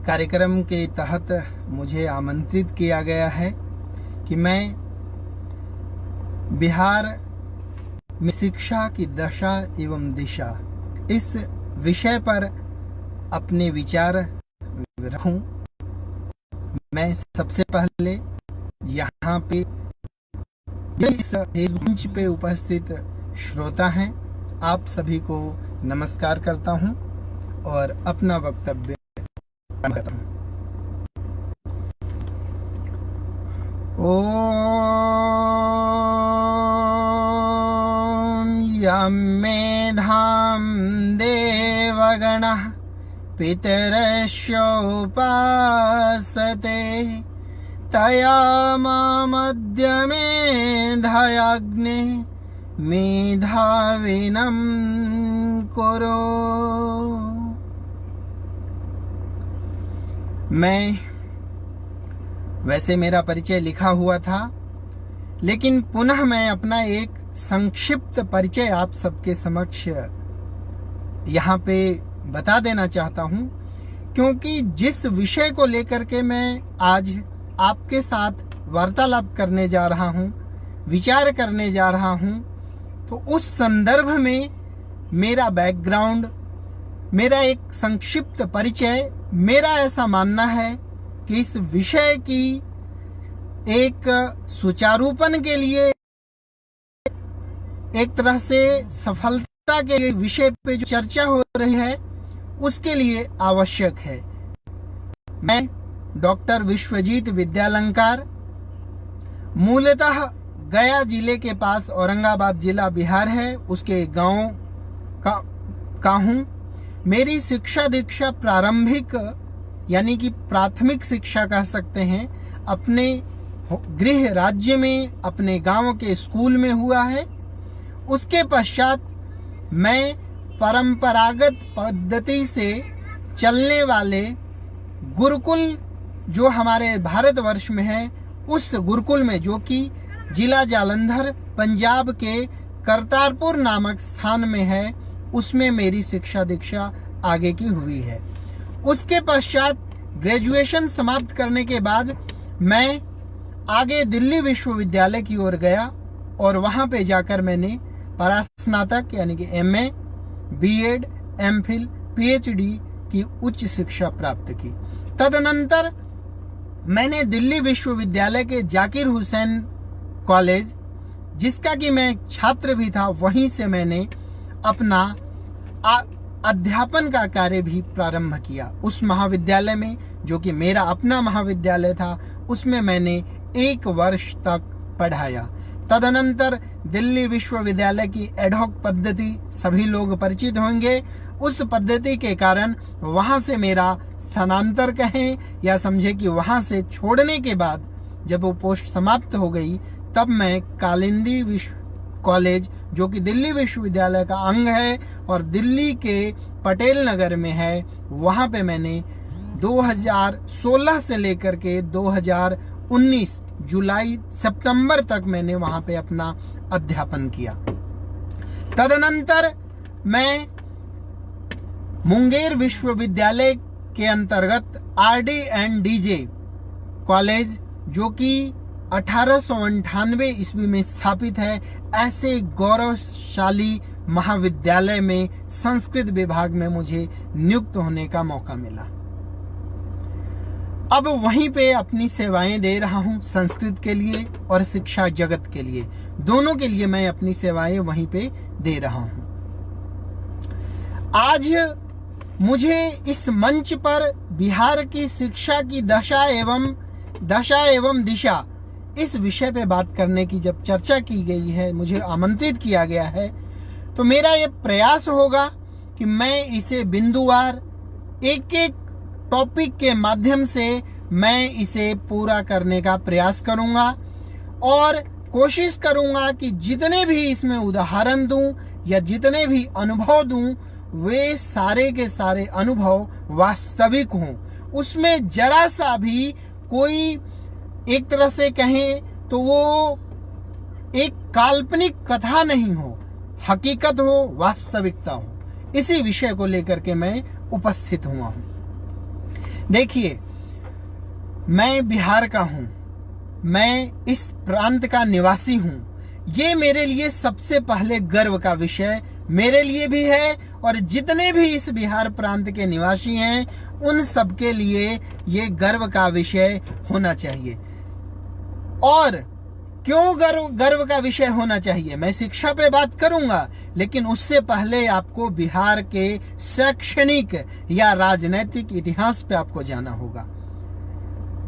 कार्यक्रम के तहत मुझे आमंत्रित किया गया है कि मैं बिहार में शिक्षा की दशा एवं दिशा इस विषय पर अपने विचार रखूं। मैं सबसे पहले यहाँ पे इस फेसबुक मंच पे उपस्थित श्रोता हैं, आप सभी को नमस्कार करता हूँ और अपना वक्तव्य करता हूँ। ओम यं मेधां देवगणः पितरस्य उपासते तया मामद्य मेधयाग्ने मेधाविनं कुरु। वैसे मेरा परिचय लिखा हुआ था, लेकिन पुनः मैं अपना एक संक्षिप्त परिचय आप सबके समक्ष यहाँ पे बता देना चाहता हूँ, क्योंकि जिस विषय को लेकर के मैं आज आपके साथ वार्तालाप करने जा रहा हूँ, विचार करने जा रहा हूँ, तो उस संदर्भ में मेरा बैकग्राउंड, मेरा एक संक्षिप्त परिचय, मेरा ऐसा मानना है कि इस विषय की एक सुचारूपन के लिए, एक तरह से सफलता के विषय पे जो चर्चा हो रही है उसके लिए आवश्यक है। मैं डॉक्टर विश्वजीत विद्यालंकार, मूलतः गया जिले के पास औरंगाबाद जिला बिहार है, उसके गांव का हूँ। मेरी शिक्षा दीक्षा प्रारंभिक यानी कि प्राथमिक शिक्षा कह सकते हैं अपने गृह राज्य में, अपने गांव के स्कूल में हुआ है। उसके पश्चात मैं परंपरागत पद्धति से चलने वाले गुरुकुल जो हमारे भारतवर्ष में है, उस गुरुकुल में, जो कि जिला जालंधर पंजाब के करतारपुर नामक स्थान में है, उसमें मेरी शिक्षा दीक्षा आगे की हुई है। उसके पश्चात ग्रेजुएशन समाप्त करने के बाद मैं आगे दिल्ली विश्वविद्यालय की ओर गया और वहाँ पे जाकर मैंने परास्नातक यानी कि एमए, बीएड, एमफिल, पीएचडी की उच्च शिक्षा प्राप्त की। तदनंतर मैंने दिल्ली विश्वविद्यालय के जाकिर हुसैन कॉलेज, जिसका कि मैं छात्र भी था, वहीं से मैंने अपना अध्यापन का कार्य भी प्रारंभ किया। उस महाविद्यालय में, जो कि मेरा अपना महाविद्यालय था, उसमें मैंने 1 वर्ष तक पढ़ाया। तदनंतर दिल्ली विश्वविद्यालय की एडहॉक पद्धति सभी लोग परिचित होंगे। उस पद्धति के कारण वहां से मेरा स्थानांतर कहें या समझे कि वहां से छोड़ने के बाद जब वो पोस्ट समाप्त हो गई, तब मैं कालिंदी विश्व कॉलेज, जो कि दिल्ली विश्वविद्यालय का अंग है और दिल्ली के पटेल नगर में है, वहां पे मैंने 2016 से लेकर के 2019 जुलाई सितंबर तक मैंने वहां पे अपना अध्यापन किया। तदनंतर मैं मुंगेर विश्वविद्यालय के अंतर्गत RD&DJ कॉलेज, जो कि 1898 ईस्वी में स्थापित है, ऐसे गौरवशाली महाविद्यालय में संस्कृत विभाग में मुझे नियुक्त होने का मौका मिला। अब वहीं पे अपनी सेवाएं दे रहा हूं, संस्कृत के लिए और शिक्षा जगत के लिए, दोनों के लिए मैं अपनी सेवाएं वहीं पे दे रहा हूं। आज मुझे इस मंच पर बिहार की शिक्षा की दशा एवं दिशा इस विषय पे बात करने की जब चर्चा की गई है, मुझे आमंत्रित किया गया है, तो मेरा ये प्रयास होगा कि मैं इसे बिंदुवार एक एक टॉपिक के माध्यम से मैं इसे पूरा करने का प्रयास करूंगा और कोशिश करूंगा कि जितने भी इसमें उदाहरण दूं या जितने भी अनुभव दूं, वे सारे के सारे अनुभव वास्तविक हों। उसमें जरा सा भी कोई, एक तरह से कहें तो वो एक काल्पनिक कथा नहीं हो, हकीकत हो, वास्तविकता हो। इसी विषय को लेकर के मैं उपस्थित हुआ हूं। देखिए, मैं बिहार का हूं, मैं इस प्रांत का निवासी हूं। ये मेरे लिए सबसे पहले गर्व का विषय मेरे लिए भी है और जितने भी इस बिहार प्रांत के निवासी हैं उन सबके लिए ये गर्व का विषय होना चाहिए। और क्यों गर्व का विषय होना चाहिए, मैं शिक्षा पे बात करूंगा, लेकिन उससे पहले आपको बिहार के शैक्षणिक या राजनीतिक इतिहास पे आपको जाना होगा।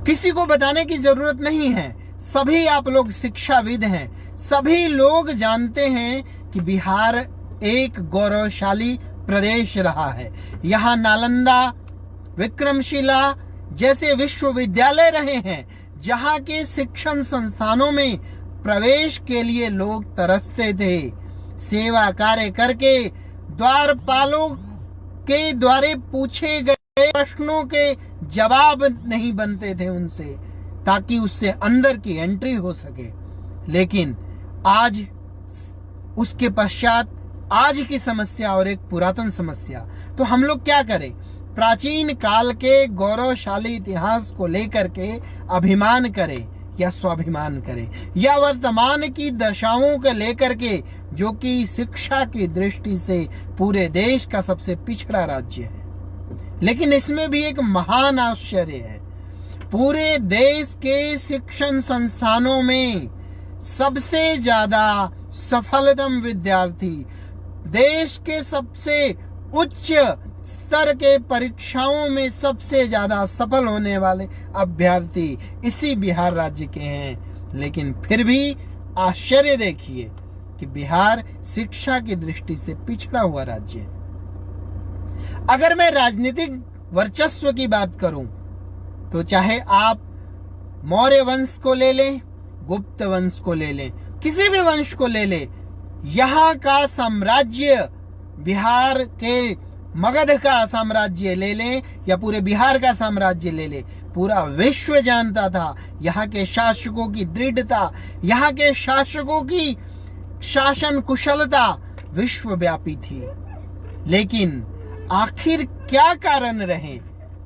किसी को बताने की जरूरत नहीं है, सभी आप लोग शिक्षाविद हैं, सभी लोग जानते हैं कि बिहार एक गौरवशाली प्रदेश रहा है। यहाँ नालंदा, विक्रमशिला जैसे विश्वविद्यालय रहे हैं, जहाँ के शिक्षण संस्थानों में प्रवेश के लिए लोग तरसते थे। सेवा कार्य करके द्वारपालों के द्वारे पूछे गए प्रश्नों के जवाब नहीं बनते थे उनसे, ताकि उससे अंदर की एंट्री हो सके। लेकिन आज उसके पश्चात आज की समस्या और एक पुरातन समस्या, तो हम लोग क्या करें? प्राचीन काल के गौरवशाली इतिहास को लेकर के अभिमान करें या स्वाभिमान करें, या वर्तमान की दशाओं को लेकर के, जो कि शिक्षा की दृष्टि से पूरे देश का सबसे पिछड़ा राज्य है। लेकिन इसमें भी एक महान आश्चर्य है, पूरे देश के शिक्षण संस्थानों में सबसे ज्यादा सफलतम विद्यार्थी, देश के सबसे उच्च स्तर के परीक्षाओं में सबसे ज्यादा सफल होने वाले अभ्यर्थी इसी बिहार राज्य के हैं। लेकिन फिर भी आश्चर्य देखिए कि बिहार शिक्षा की दृष्टि से पिछड़ा हुआ राज्य है। अगर मैं राजनीतिक वर्चस्व की बात करूं, तो चाहे आप मौर्य वंश को ले लें, गुप्त वंश को ले लें, किसी भी वंश को ले लें, यहाँ का साम्राज्य, बिहार के मगध का साम्राज्य ले लें या पूरे बिहार का साम्राज्य ले लें, पूरा विश्व जानता था यहाँ के शासकों की दृढ़ता, यहाँ के शासकों की शासन कुशलता विश्वव्यापी थी। लेकिन आखिर क्या कारण रहे?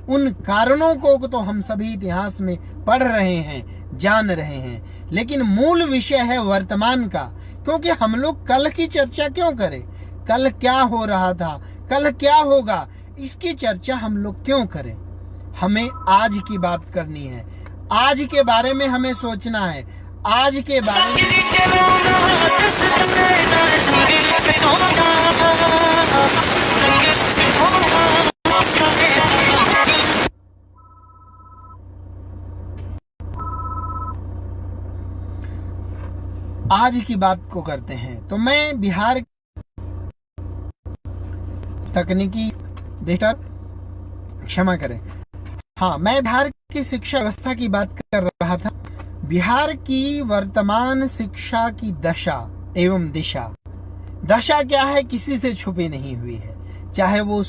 उन कारणों को तो हम सभी इतिहास में पढ़ रहे हैं, जान रहे हैं, लेकिन मूल विषय है वर्तमान का। क्योंकि हम लोग कल की चर्चा क्यों करें? कल क्या हो रहा था, कल क्या होगा, इसकी चर्चा हम लोग क्यों करें? हमें आज की बात करनी है, आज के बारे में हमें सोचना है, आज के बारे में। आज की बात को करते हैं। तो मैं बिहार तकनीकी क्षमा करें, हाँ, मैं बिहार की शिक्षा व्यवस्था की बात कर रहा था। बिहार की वर्तमान शिक्षा की दशा एवं दिशा, दशा क्या है किसी से छुपी नहीं हुई है। चाहे वो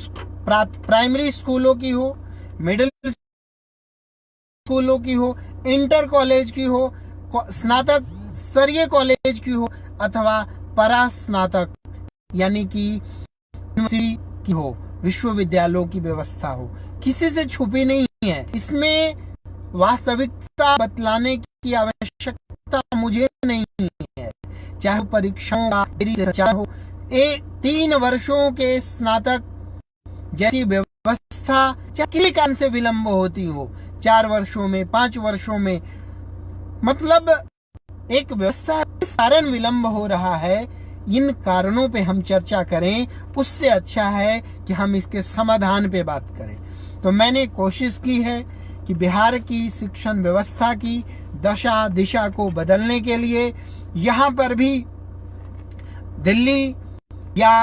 प्राइमरी स्कूलों की हो, मिडिल स्कूलों की हो, इंटर कॉलेज की हो, स्नातक स्तरीय कॉलेज की हो, अथवा परास्नातक यानी कि यूनिवर्सिटी की हो, विश्वविद्यालयों की व्यवस्था हो, किसी से छुपी नहीं है। इसमें वास्तविकता बतलाने की आवश्यकता मुझे नहीं है। चाहे परीक्षाओं का संचालन हो, 3 वर्षों के स्नातक जैसी व्यवस्था चाहे किसी कारण से विलंब होती हो, 4 वर्षों में, 5 वर्षों में, मतलब एक व्यवस्था किस कारण विलंब हो रहा है, इन कारणों पे हम चर्चा करें, उससे अच्छा है कि हम इसके समाधान पे बात करें। तो मैंने कोशिश की है कि बिहार की शिक्षण व्यवस्था की दशा दिशा को बदलने के लिए यहाँ पर भी दिल्ली या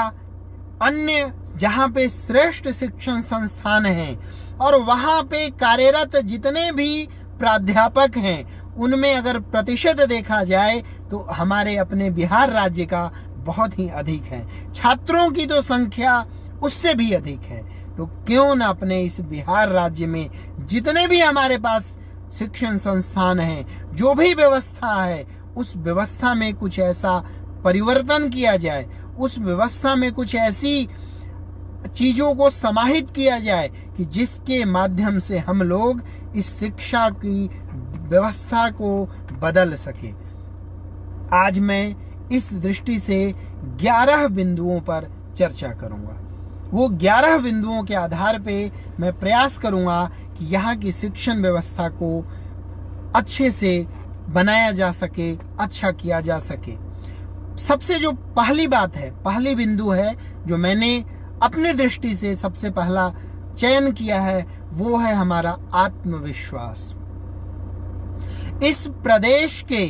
अन्य जहाँ पे श्रेष्ठ शिक्षण संस्थान हैं और वहाँ पे कार्यरत जितने भी प्राध्यापक हैं, उनमें अगर प्रतिशत देखा जाए तो हमारे अपने बिहार राज्य का बहुत ही अधिक है। छात्रों की तो संख्या उससे भी अधिक है। तो क्यों न अपने इस बिहार राज्य में जितने भी हमारे पास शिक्षण संस्थान हैं, जो भी व्यवस्था है, उस व्यवस्था में कुछ ऐसा परिवर्तन किया जाए, उस व्यवस्था में कुछ ऐसी चीजों को समाहित किया जाए कि जिसके माध्यम से हम लोग इस शिक्षा की व्यवस्था को बदल सके। आज मैं इस दृष्टि से 11 बिंदुओं पर चर्चा करूंगा। वो 11 बिंदुओं के आधार पे मैं प्रयास करूंगा कि यहाँ की शिक्षण व्यवस्था को अच्छे से बनाया जा सके, अच्छा किया जा सके। सबसे जो पहली बात है, पहली बिंदु है जो मैंने अपनी दृष्टि से सबसे पहला चयन किया है, वो है हमारा आत्मविश्वास। इस प्रदेश के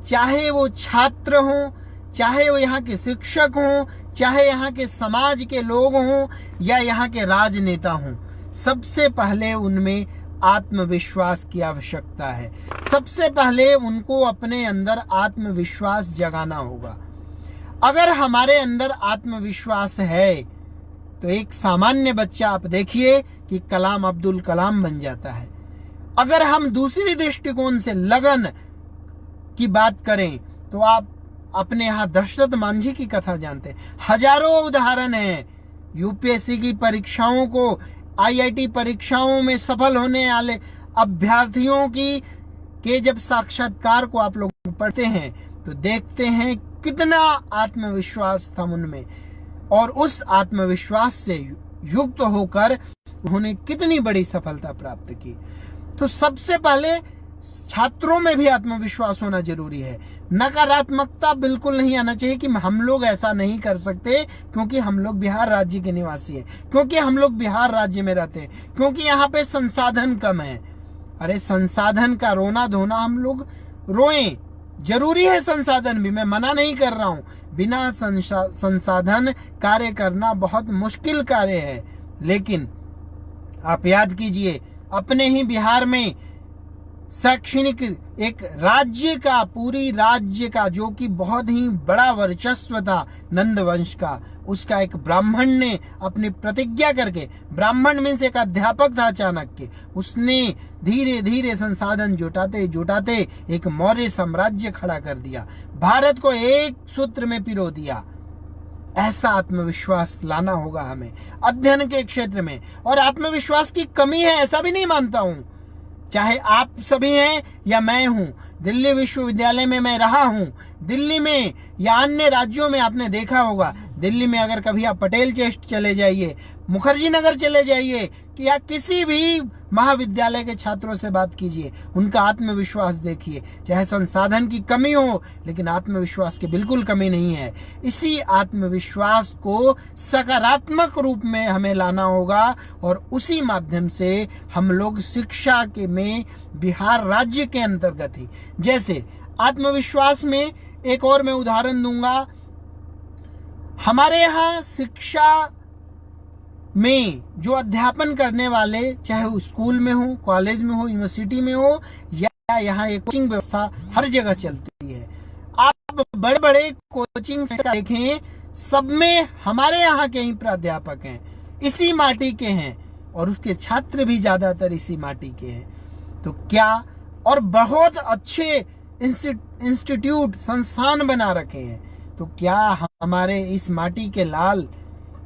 चाहे वो छात्र हों, चाहे वो यहाँ के शिक्षक हों, चाहे यहाँ के समाज के लोग हों या यहाँ के राजनेता हों, सबसे पहले उनमें आत्मविश्वास की आवश्यकता है। सबसे पहले उनको अपने अंदर आत्मविश्वास जगाना होगा। अगर हमारे अंदर आत्मविश्वास है तो एक सामान्य बच्चा, आप देखिए कि कलाम अब्दुल कलाम बन जाता है। अगर हम दूसरी दृष्टिकोण से लगन की बात करें तो आप अपने यहाँ दशरथ मांझी की कथा जानते हैं। हजारों उदाहरण हैं। यूपीएससी की परीक्षाओं को, आईआईटी परीक्षाओं में सफल होने वाले अभ्यर्थियों के जब साक्षात्कार को आप लोग पढ़ते हैं तो देखते हैं कितना आत्मविश्वास था उनमें, और उस आत्मविश्वास से युक्त होकर उन्होंने कितनी बड़ी सफलता प्राप्त की। तो सबसे पहले छात्रों में भी आत्मविश्वास होना जरूरी है। नकारात्मकता बिल्कुल नहीं आना चाहिए कि हम लोग ऐसा नहीं कर सकते क्योंकि हम लोग बिहार राज्य के निवासी हैं, क्योंकि हम लोग बिहार राज्य में रहते हैं, क्योंकि यहाँ पे संसाधन कम है। अरे संसाधन का रोना धोना हम लोग रोएं, जरूरी है संसाधन भी, मैं मना नहीं कर रहा हूँ। बिना संसाधन कार्य करना बहुत मुश्किल कार्य है। लेकिन आप याद कीजिए, अपने ही बिहार में शैक्षणिक एक राज्य का, पूरी राज्य का जो कि बहुत ही बड़ा वर्चस्व था नंद वंश का, उसका एक ब्राह्मण ने अपनी प्रतिज्ञा करके, ब्राह्मण में से एक अध्यापक था चाणक्य, उसने धीरे धीरे संसाधन जुटाते जुटाते एक मौर्य साम्राज्य खड़ा कर दिया, भारत को एक सूत्र में पिरो दिया। ऐसा आत्मविश्वास लाना होगा हमें अध्ययन के क्षेत्र में। और आत्मविश्वास की कमी है ऐसा भी नहीं मानता हूं, चाहे आप सभी हैं या मैं हूं। दिल्ली विश्वविद्यालय में मैं रहा हूं, दिल्ली में या अन्य राज्यों में आपने देखा होगा, दिल्ली में अगर कभी आप पटेल चेस्ट चले जाइए, मुखर्जी नगर चले जाइए, कि या किसी भी महाविद्यालय के छात्रों से बात कीजिए, उनका आत्मविश्वास देखिए। चाहे संसाधन की कमी हो, लेकिन आत्मविश्वास की बिल्कुल कमी नहीं है। इसी आत्मविश्वास को सकारात्मक रूप में हमें लाना होगा और उसी माध्यम से हम लोग शिक्षा के में बिहार राज्य के अंतर्गत ही, जैसे आत्मविश्वास में एक और मैं उदाहरण दूंगा। हमारे यहाँ शिक्षा में जो अध्यापन करने वाले, चाहे वो स्कूल में हो, कॉलेज में हो, यूनिवर्सिटी में हो, या यहाँ एक कोचिंग व्यवस्था हर जगह चलती है। आप बड़े बड़े कोचिंग सेंटर देखें, सब में हमारे यहाँ के ही प्राध्यापक हैं, इसी माटी के हैं, और उसके छात्र भी ज्यादातर इसी माटी के हैं। तो क्या, और बहुत अच्छे इंस्टीट्यूट, संस्थान बना रखे हैं, तो क्या हमारे इस माटी के लाल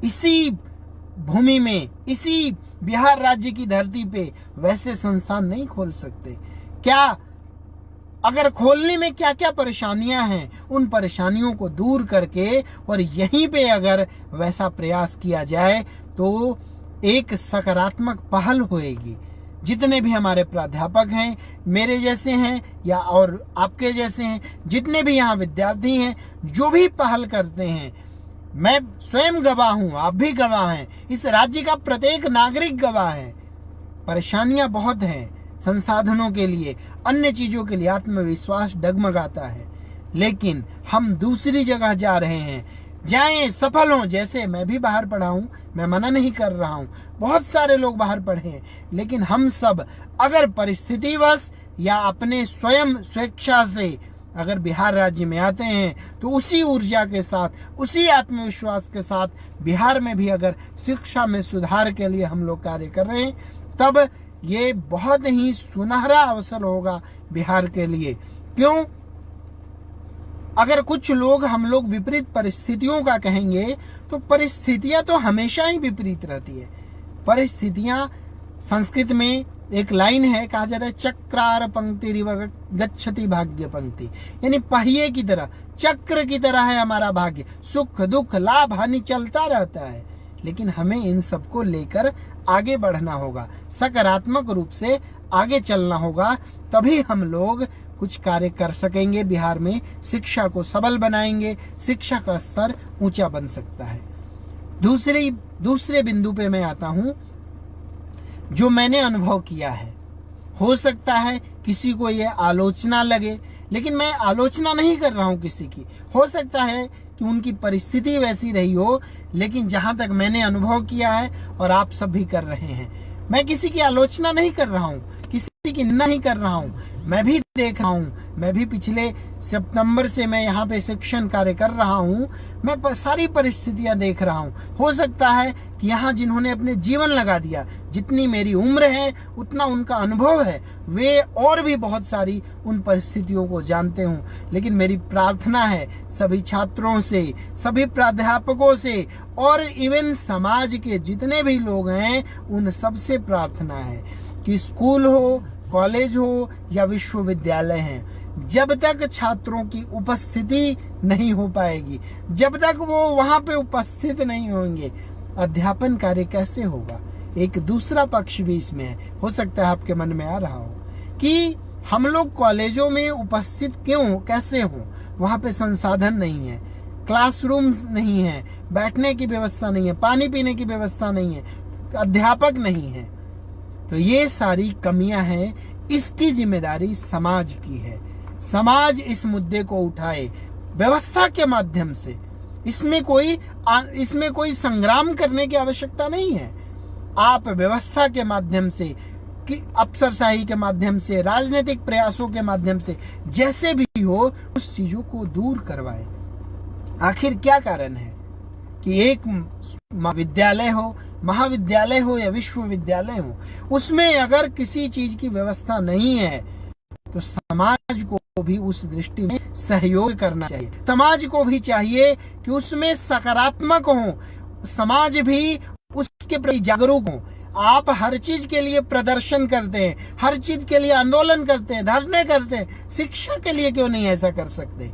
इसी भूमि में, इसी बिहार राज्य की धरती पे वैसे संस्थान नहीं खोल सकते? क्या, अगर खोलने में क्या क्या परेशानियां हैं, उन परेशानियों को दूर करके और यहीं पे अगर वैसा प्रयास किया जाए तो एक सकारात्मक पहल होएगी। जितने भी हमारे प्राध्यापक हैं, मेरे जैसे हैं या और आपके जैसे हैं, जितने भी यहाँ विद्यार्थी हैं, जो भी पहल करते हैं, मैं स्वयं गवाह हूं, आप भी गवाह हैं, इस राज्य का प्रत्येक नागरिक गवाह है। परेशानियां बहुत हैं संसाधनों के लिए, अन्य चीजों के लिए आत्मविश्वास डगमगाता है, लेकिन हम दूसरी जगह जा रहे हैं। जाएं, सफल हों। जैसे मैं भी बाहर पढ़ा हूं, मैं मना नहीं कर रहा हूं, बहुत सारे लोग बाहर पढ़े हैं, लेकिन हम सब अगर परिस्थितिवश या अपने स्वयं स्वेच्छा से अगर बिहार राज्य में आते हैं तो उसी ऊर्जा के साथ, उसी आत्मविश्वास के साथ बिहार में भी अगर शिक्षा में सुधार के लिए हम लोग कार्य कर रहे हैं, तब ये बहुत ही सुनहरा अवसर होगा बिहार के लिए। क्यों? अगर कुछ लोग हम लोग विपरीत परिस्थितियों का कहेंगे तो परिस्थितियां तो हमेशा ही विपरीत रहती है। परिस्थितियां, संस्कृत में एक लाइन है, कहा जाता है चक्रार पंक्ति गच्छति भाग्य पंक्ति, यानी पहिए की तरह, चक्र की तरह है हमारा भाग्य। सुख दुख लाभ हानि चलता रहता है, लेकिन हमें इन सबको लेकर आगे बढ़ना होगा, सकारात्मक रूप से आगे चलना होगा, तभी हम लोग कुछ कार्य कर सकेंगे। बिहार में शिक्षा को सबल बनाएंगे, शिक्षा का स्तर ऊंचा बन सकता है। दूसरे बिंदु पे मैं आता हूं, जो मैंने अनुभव किया है। हो सकता है किसी को ये आलोचना लगे, लेकिन मैं आलोचना नहीं कर रहा हूं किसी की। हो सकता है कि उनकी परिस्थिति वैसी रही हो, लेकिन जहां तक मैंने अनुभव किया है और आप सब भी कर रहे हैं, मैं किसी की आलोचना नहीं कर रहा हूं, किसी की निंदा नहीं कर रहा हूं। मैं भी देख रहा हूं, मैं भी पिछले सितंबर से मैं यहाँ पे शिक्षण कार्य कर रहा हूं, मैं सारी परिस्थितियां देख रहा हूं। हो सकता है कि यहाँ जिन्होंने अपने जीवन लगा दिया, जितनी मेरी उम्र है उतना उनका अनुभव है, वे और भी बहुत सारी उन परिस्थितियों को जानते हूं। लेकिन मेरी प्रार्थना है सभी छात्रों से, सभी प्राध्यापकों से और इवन समाज के जितने भी लोग हैं, उन सबसे प्रार्थना है कि स्कूल हो, कॉलेज हो या विश्वविद्यालय हैं, जब तक छात्रों की उपस्थिति नहीं हो पाएगी, जब तक वो वहां पे उपस्थित नहीं होंगे, अध्यापन कार्य कैसे होगा। एक दूसरा पक्ष भी इसमें है, हो सकता है आपके मन में आ रहा हो कि हम लोग कॉलेजों में उपस्थित क्यों, कैसे हो, वहां पे संसाधन नहीं है, क्लासरूम्स नहीं है, बैठने की व्यवस्था नहीं है, पानी पीने की व्यवस्था नहीं है, अध्यापक नहीं है। तो ये सारी कमियां हैं, इसकी जिम्मेदारी समाज की है। समाज इस मुद्दे को उठाए व्यवस्था के माध्यम से। इसमें कोई संग्राम करने की आवश्यकता नहीं है। आप व्यवस्था के माध्यम से, कि अफसरशाही के माध्यम से, राजनीतिक प्रयासों के माध्यम से, जैसे भी हो, उस चीजों को दूर करवाएं। आखिर क्या कारण है कि एक विद्यालय हो, महाविद्यालय हो या विश्वविद्यालय हो, उसमें अगर किसी चीज की व्यवस्था नहीं है तो समाज को भी उस दृष्टि में सहयोग करना चाहिए। समाज को भी चाहिए कि उसमें सकारात्मक हो, समाज भी उसके प्रति जागरूक हो। आप हर चीज के लिए प्रदर्शन करते हैं, हर चीज के लिए आंदोलन करते हैं, धरने करते हैं, शिक्षा के लिए क्यों नहीं ऐसा कर सकते।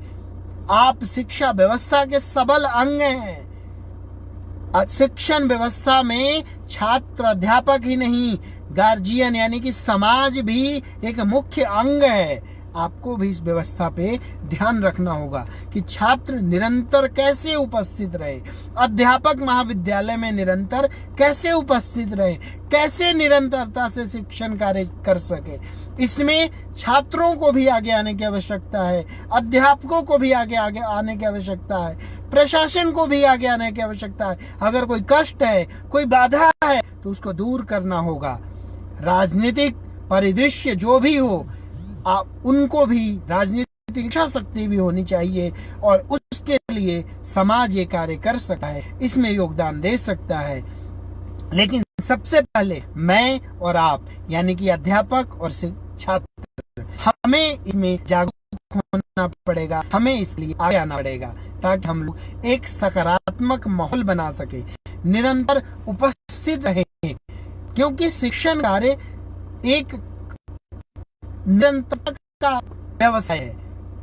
आप शिक्षा व्यवस्था के सबल अंग हैं। शिक्षण व्यवस्था में छात्र अध्यापक ही नहीं, गार्जियन यानी कि समाज भी एक मुख्य अंग है। आपको भी इस व्यवस्था पे ध्यान रखना होगा कि छात्र निरंतर कैसे उपस्थित रहे, अध्यापक महाविद्यालय में निरंतर कैसे उपस्थित रहे, कैसे निरंतरता से शिक्षण कार्य कर सके। इसमें छात्रों को भी आगे आने की आवश्यकता है, अध्यापकों को भी आगे आने की आवश्यकता है, प्रशासन को भी आगे आने की आवश्यकता है। अगर कोई कष्ट है, कोई बाधा है, तो उसको दूर करना होगा। राजनीतिक परिदृश्य जो भी हो, उनको भी राजनीतिक इच्छा शक्ति भी होनी चाहिए और उसके लिए समाज ये कार्य कर सकता है, इसमें योगदान दे सकता है। लेकिन सबसे पहले मैं और आप यानी कि अध्यापक और छात्र, हमें इसमें जागरूक होना पड़ेगा, हमें इसलिए आगे आना पड़ेगा ताकि हम लोग एक सकारात्मक माहौल बना सके, निरंतर उपस्थित रहे। क्योंकि शिक्षण कार्य एक निरंतरता का व्यवसाय है।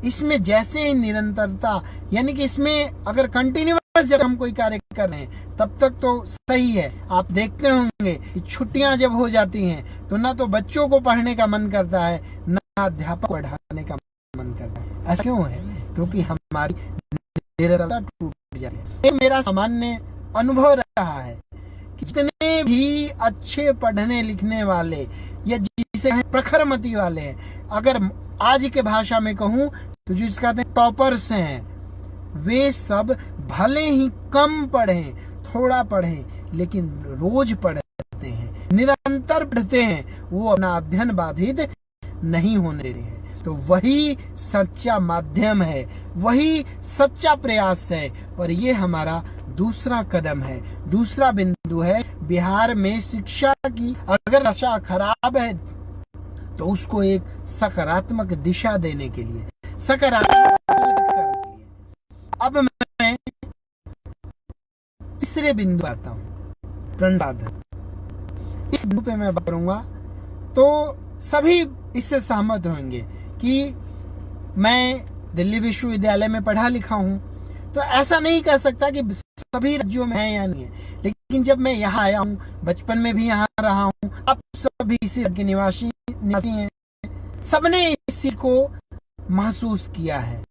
इसमें जैसे ही निरंतरता यानी कि इसमें अगर कंटिन्यूअस जब हम कोई कार्य कर रहे हैं तब तक तो सही है। आप देखते होंगे कि छुट्टियां जब हो जाती हैं तो ना तो बच्चों को पढ़ने का मन करता है, ना अध्यापक को पढ़ाने का मन करता है। ऐसा क्यों है? क्योंकि हमारी निरंतरता टूट जाती है। ये मेरा सामान्य अनुभव रहा है कि जितने भी अच्छे पढ़ने लिखने वाले या जिसे प्रखरमती वाले हैं, अगर आज के भाषा में कहूं तो जिसे कहते हैं टॉपर्स हैं, वे सब भले ही कम पढ़ें, थोड़ा पढ़ें, लेकिन रोज पढ़ते हैं, निरंतर पढ़ते हैं, वो अपना अध्ययन बाधित नहीं होने दे रहे हैं। तो वही सच्चा माध्यम है, वही सच्चा प्रयास है और ये हमारा दूसरा कदम है, दूसरा बिंदु है। बिहार में शिक्षा की अगर दशा खराब है तो उसको एक सकारात्मक दिशा देने के लिए, सकारात्मक अब मैं तीसरे बिंदु आता हूँ, संसाधन। इस बिंदु पे मैं बात करूंगा तो सभी इससे सहमत होंगे कि मैं दिल्ली विश्वविद्यालय में पढ़ा लिखा हूं, तो ऐसा नहीं कह सकता कि सभी राज्यों में है या नहीं है। लेकिन जब मैं यहाँ आया हूँ, बचपन में भी यहाँ रहा हूँ, आप सभी इसी के निवासी हैं, सबने इस चीज को महसूस किया है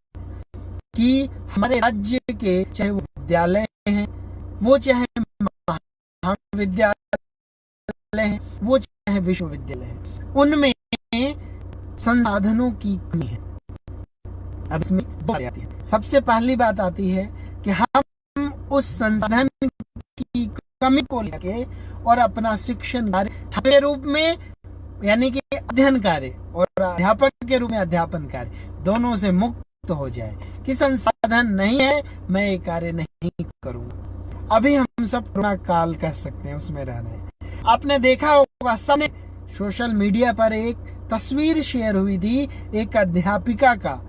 कि हमारे राज्य के चाहे वो विद्यालय हैं, वो चाहे महाविद्यालय हैं, वो चाहे विश्वविद्यालय हैं, उनमें संसाधनों की कमी है। अब इसमें दो बातें आती हैं। सबसे पहली बात आती है कि हम उस संसाधन की कमी को लेके और अपना शिक्षण कार्य के रूप में यानी कि अध्ययन कार्य और अध्यापक के रूप में अध्यापन कार्य दोनों से मुक्त हो जाए कि संसाधन नहीं है, मैं ये कार्य नहीं करूंगा। अभी हम सब कोरोना काल कह सकते हैं, उसमें रह रहे हैं। आपने देखा होगा, सबने सोशल मीडिया पर एक तस्वीर शेयर हुई थी एक अध्यापिका का,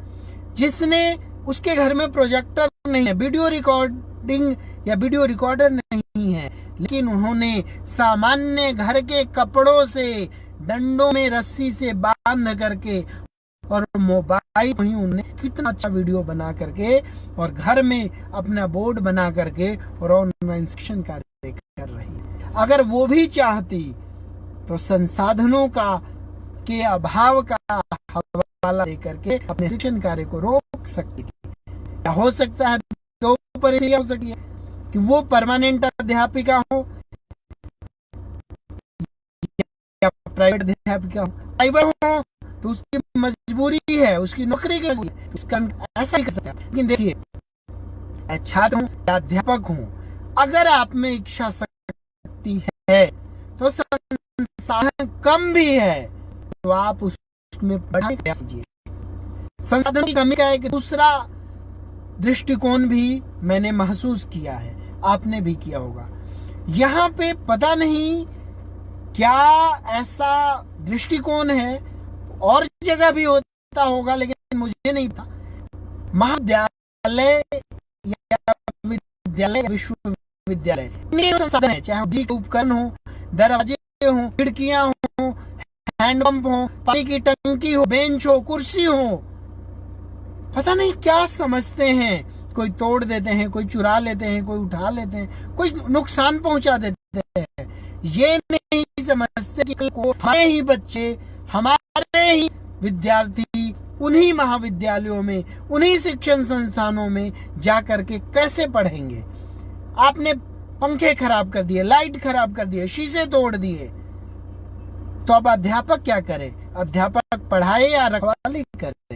जिसने उसके घर में प्रोजेक्टर नहीं है, वीडियो रिकॉर्डिंग या वीडियो रिकॉर्डर नहीं है, लेकिन उन्होंने सामान्य घर के कपड़ों से डंडों में रस्सी से बांध करके और मोबाइल ही उन्होंने कितना अच्छा वीडियो बना करके और घर में अपना बोर्ड बना करके और ऑनलाइन शिक्षण कार्य कर रही है। अगर वो भी चाहती तो संसाधनों का के अभाव का हवाला देकर के अपने शिक्षण कार्य को रोक सकती थी। क्या हो सकता है, दो परिस्थिति हो सकती है कि वो परमानेंट अध्यापिका हो या प्राइवेट अध्यापिका हो। प्राइवेट हो तो उसकी मजबूरी है, उसकी नौकरी की मजबूरी है, उसका ऐसा नहीं कर सकता। लेकिन देखिए, छात्र हूं या अध्यापक हूं, अगर आप में इच्छा शक्ति है तो संसाधन कम भी है तो आप उसमें बढ़ाने का प्रयास कीजिए। संसाधन की कमी का एक दूसरा दृष्टिकोण भी मैंने महसूस किया है, आपने भी किया होगा। यहाँ पे पता नहीं क्या ऐसा दृष्टिकोण है, और जगह भी होता होगा लेकिन मुझे नहीं पता। महाविद्यालय या विद्यालय, विश्वविद्यालय संसाधन है, चाहे उपकरण हो, दरवाजे हो, खिड़कियां हो, हैंडपंप हो, पानी की टंकी हो, बेंच हो, कुर्सी हो, पता नहीं क्या समझते हैं। कोई तोड़ देते हैं, कोई चुरा लेते हैं, कोई उठा लेते हैं, कोई नुकसान पहुंचा देते हैं। ये नहीं समझते कि हमारे ही बच्चे, हमारे ही विद्यार्थी उन्हीं महाविद्यालयों में, उन्हीं शिक्षण संस्थानों में जाकर के कैसे पढ़ेंगे। आपने पंखे खराब कर दिए, लाइट खराब कर दिए, शीशे तोड़ दिए, तो अब अध्यापक क्या करे? अध्यापक पढ़ाए या रखवाली करे?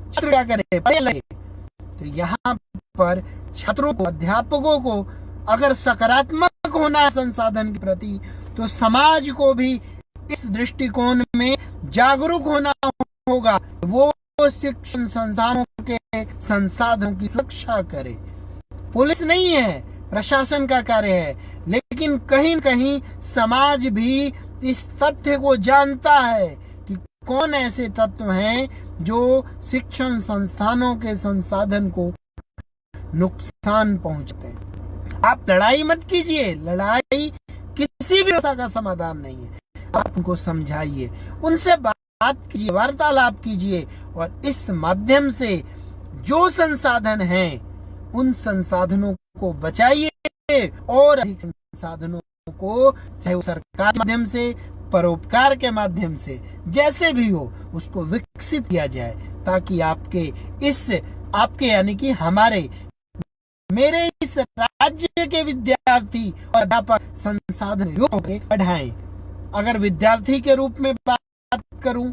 छात्र क्या करे? पढ़े लगे। तो यहाँ पर छात्रों को, अध्यापकों को अगर सकारात्मक होना है संसाधन के प्रति, तो समाज को भी इस दृष्टिकोण में जागरूक होना होगा। वो शिक्षण संस्थानों के संसाधनों की सुरक्षा करे। पुलिस नहीं है, प्रशासन का कार्य है, लेकिन कहीं न कहीं समाज भी इस तथ्य को जानता है कि कौन ऐसे तत्व हैं जो शिक्षण संस्थानों के संसाधन को नुकसान पहुंचाते हैं। आप लड़ाई मत कीजिए, लड़ाई किसी भी व्यवस्था का समाधान नहीं है। आप उनको समझाइए, उनसे बात कीजिए, वार्तालाप कीजिए, और इस माध्यम से जो संसाधन हैं उन संसाधनों को बचाइए और अधिक संसाधनों को चाहे वो सरकार के माध्यम से, परोपकार के माध्यम से, जैसे भी हो, उसको विकसित किया जाए, ताकि आपके यानी कि मेरे इस राज्य के विद्यार्थी और अध्यापक संसाधन योग्य पढ़ाएं। अगर विद्यार्थी के रूप में बात करूं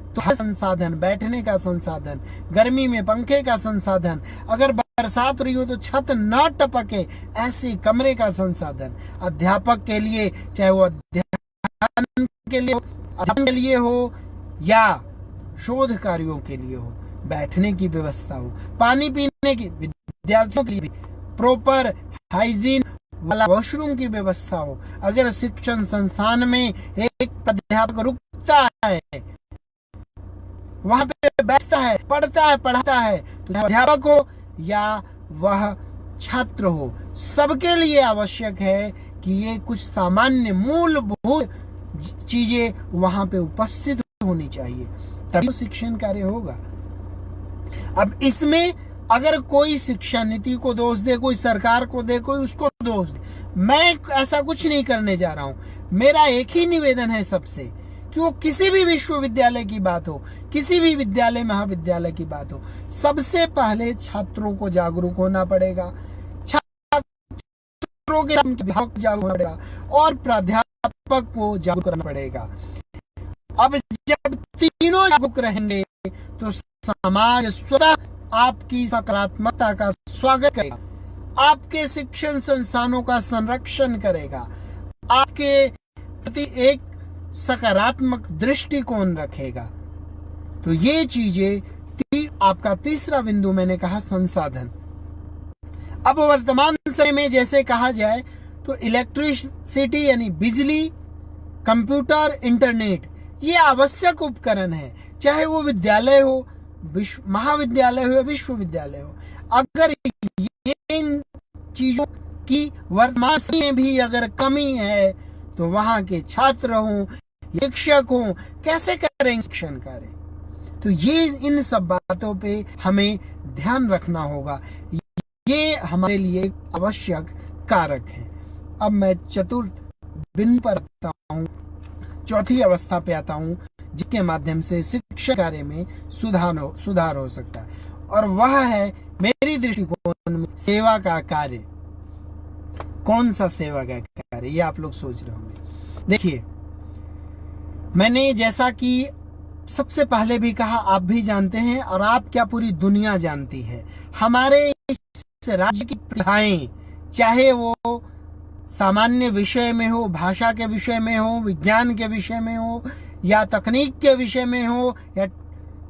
तो हर संसाधन, बैठने का संसाधन, गर्मी में पंखे का संसाधन, अगर बरसात रही हो तो छत न टपके ऐसे कमरे का संसाधन, अध्यापक के लिए चाहे वो अध्ययन के लिए हो या शोध कार्यों के लिए हो, बैठने की व्यवस्था हो, पानी पीने की, विद्यार्थियों के लिए भी प्रॉपर हाइजीन वाला वॉशरूम की व्यवस्था हो। अगर शिक्षण संस्थान में एक अध्यापक रुकता है, वहां पे बैठता है, पढ़ता है, पढ़ाता है, तो अध्यापक हो या वह छात्र हो, सबके लिए आवश्यक है कि ये कुछ सामान्य मूलभूत चीजें वहां पे उपस्थित होनी चाहिए, तभी तो शिक्षण कार्य होगा। अब इसमें अगर कोई शिक्षा नीति को दोष दे, कोई सरकार को दे, कोई उसको दोष दे, मैं ऐसा कुछ नहीं करने जा रहा हूं। मेरा एक ही निवेदन है सबसे कि वो किसी भी विश्वविद्यालय की बात हो, किसी भी विद्यालय महाविद्यालय की बात हो, सबसे पहले छात्रों को जागरूक होना पड़ेगा, छात्रों के विभाग को जागरूक होना पड़ेगा और प्राध्यापक को जागरूक करना पड़ेगा। अब जब तीनों जागरूक रहेंगे तो समाज स्वतः आपकी सकारात्मकता का स्वागत करेगा, आपके शिक्षण संस्थानों का संरक्षण करेगा, आपके प्रति एक सकारात्मक दृष्टिकोण रखेगा। तो ये चीजें आपका तीसरा बिंदु मैंने कहा संसाधन। अब वर्तमान समय में जैसे कहा जाए तो इलेक्ट्रिसिटी यानी बिजली, कंप्यूटर, इंटरनेट ये आवश्यक उपकरण है, चाहे वो विद्यालय हो, महाविद्यालय हो या विश्वविद्यालय हो। अगर ये इन चीजों की वर्तमान में भी अगर कमी है तो वहां के छात्र हों, शिक्षक हों, कैसे करेंगे शिक्षण कार्य? तो ये इन सब बातों पे हमें ध्यान रखना होगा, ये हमारे लिए आवश्यक कारक है। अब मैं चतुर्थ बिंदु पर आता हूँ, चौथी अवस्था पे आता हूँ जिसके माध्यम से शिक्षा कार्य में सुधार हो सकता है, और वह है मेरी दृष्टिकोण में सेवा का कार्य। कौन सा सेवा का कार्य, ये आप लोग सोच रहे होंगे। देखिए, मैंने जैसा कि सबसे पहले भी कहा, आप भी जानते हैं और आप क्या पूरी दुनिया जानती है, हमारे इस राज्य की प्रतिभाएं, चाहे वो सामान्य विषय में हो, भाषा के विषय में हो, विज्ञान के विषय में हो, या तकनीक के विषय में हो, या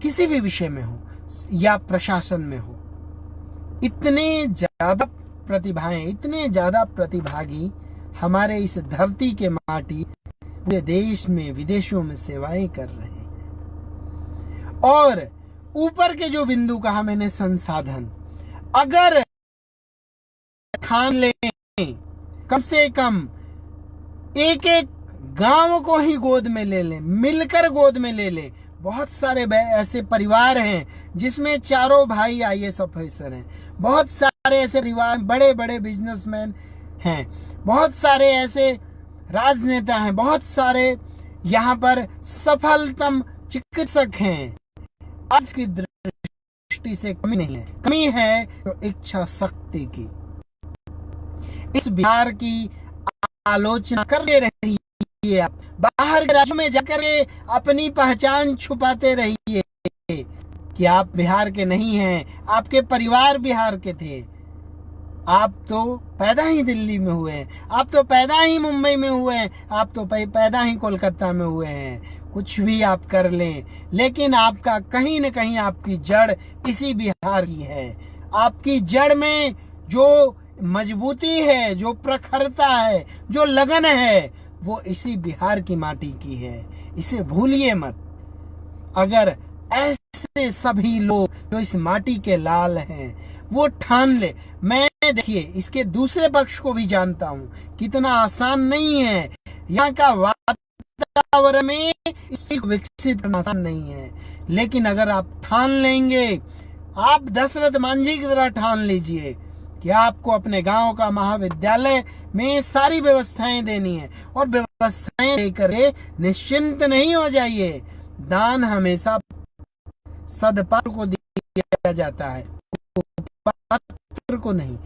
किसी भी विषय में हो, या प्रशासन में हो, इतने ज्यादा प्रतिभाएं, इतने ज्यादा प्रतिभागी हमारे इस धरती के माटी पूरे देश में, विदेशों में सेवाएं कर रहे हैं। और ऊपर के जो बिंदु कहा मैंने संसाधन, अगर ठान लें कम से कम एक एक गांव को ही गोद में ले लें, मिलकर गोद में ले लें। बहुत सारे ऐसे परिवार हैं जिसमें चारों भाई आईएएस ऑफिसर हैं, बहुत सारे ऐसे परिवार बड़े बड़े बिजनेसमैन हैं, बहुत सारे ऐसे राजनेता हैं, बहुत सारे यहाँ पर सफलतम चिकित्सक हैं। आज की दृष्टि से कमी नहीं है, कमी है तो इच्छा शक्ति की। इस बिहार की आलोचना करते रहिए, आप बाहर के राज्यों में जाकर अपनी पहचान छुपाते रहिए कि आप बिहार के नहीं हैं, आपके परिवार बिहार के थे, आप तो पैदा ही दिल्ली में हुए हैं, आप तो पैदा ही मुंबई में हुए हैं, आप तो पैदा ही कोलकाता में हुए हैं। कुछ भी आप कर लें, लेकिन आपका कहीं न कहीं आपकी जड़ इसी बिहार की है। आपकी जड़ में जो मजबूती है, जो प्रखरता है, जो लगन है, वो इसी बिहार की माटी की है, इसे भूलिए मत। अगर ऐसे सभी लोग जो इस माटी के लाल हैं वो ठान ले, मैं देखिए इसके दूसरे पक्ष को भी जानता हूँ, कितना आसान नहीं है, यहाँ का वातावरण में इसे विकसित करना आसान नहीं है, लेकिन अगर आप ठान लेंगे, आप दशरथ मांझी की तरह ठान लीजिए कि आपको अपने गांव का महाविद्यालय में सारी व्यवस्थाएं देनी है, और व्यवस्थाएं देकर निश्चिंत नहीं हो जाइए। दान हमेशा सदपात्र को दिया जाता है, पात्र को नहीं।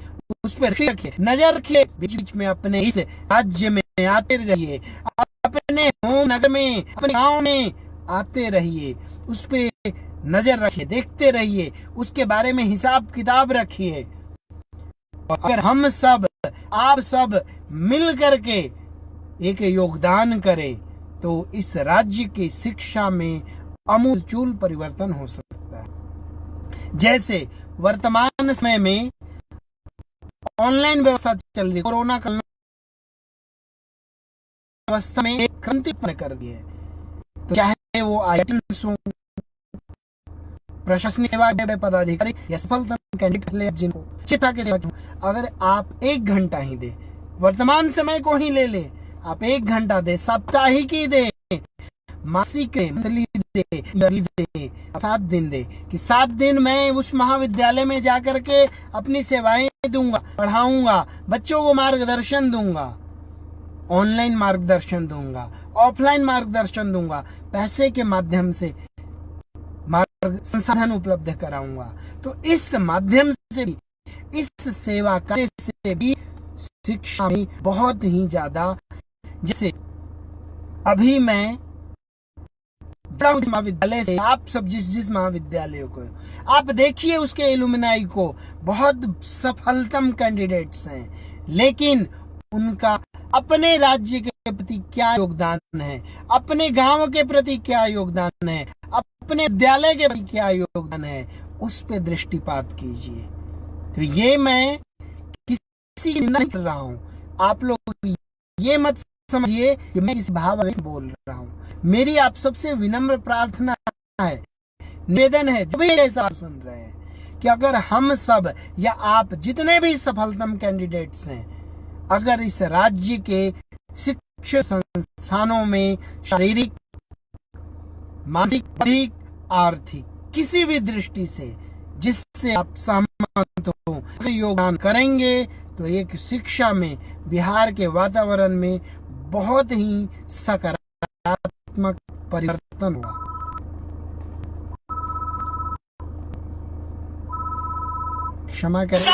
उस पर रखिए, नजर रखिए, बीच बीच में अपने इस राज्य में आते रहिए, अपने होम नगर में, अपने गांव में आते रहिए, उस पे नजर रखिए, देखते रहिए, उसके बारे में हिसाब किताब रखिए। अगर हम सब, आप सब मिल करके एक योगदान करें तो इस राज्य की शिक्षा में आमूलचूल परिवर्तन हो सकता है। जैसे वर्तमान समय में ऑनलाइन व्यवस्था चल रही है, कोरोना काल व्यवस्था में एक क्रांति कर दी है, तो चाहे वो आईआईटीज हो, प्रशासनिक सेवा के पदाधिकारी या सफलतम कैंडिडेट ले जिनको चिता के सेवा, अगर आप 1 घंटा ही दे, वर्तमान समय को ही ले ले, आप 1 घंटा दे, साप्ताहिकी दे, मासिक दे, मंथली दे, ईयरली दे, 7 दिन दे कि 7 दिन मैं उस महाविद्यालय में जाकर के अपनी सेवाएं दूंगा, पढ़ाऊंगा, बच्चों को मार्गदर्शन दूंगा, ऑनलाइन मार्गदर्शन दूंगा, ऑफलाइन मार्गदर्शन दूंगा, पैसे के माध्यम से संसाधन उपलब्ध कराऊंगा। तो इस माध्यम से भी, इस सेवा कार्य से भी शिक्षा में बहुत ही ज्यादा, जैसे अभी मैं महाविद्यालय से, आप सब जिस महाविद्यालय को आप देखिए उसके एलुमनाई को बहुत सफलतम कैंडिडेट्स हैं, लेकिन उनका अपने राज्य के प्रति क्या योगदान है, अपने गांव के प्रति क्या योगदान है, अपने विद्यालय के प्रति क्या योगदान है, उस पे दृष्टिपात कीजिए। तो ये मैं किसी नहीं कर रहा हूँ, आप लोग ये मत समझिए कि मैं इस भाव में बोल रहा हूँ। मेरी आप सबसे विनम्र प्रार्थना है, निवेदन है, जो भी ऐसा सुन रहे हैं, कि अगर हम सब या आप जितने भी सफलतम कैंडिडेट्स हैं, अगर इस राज्य के शिक्षा संस्थानों में शारीरिक, मानसिक, बौद्धिक, आर्थिक किसी भी दृष्टि से जिससे आप सहमत हो, अगर योगदान करेंगे तो एक शिक्षा में, बिहार के वातावरण में बहुत ही सकारात्मक परिवर्तन हुआ। क्षमा करें।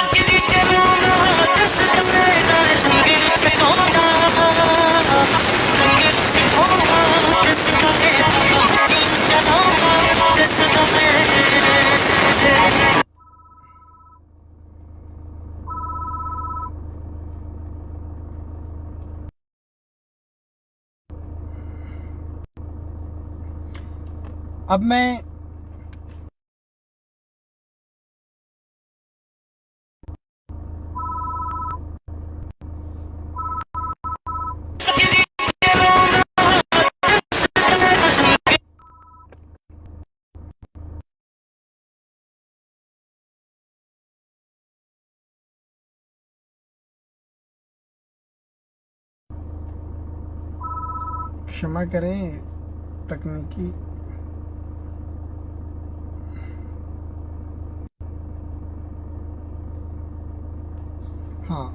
अब मैं क्षमा करें, तकनीकी हाँ,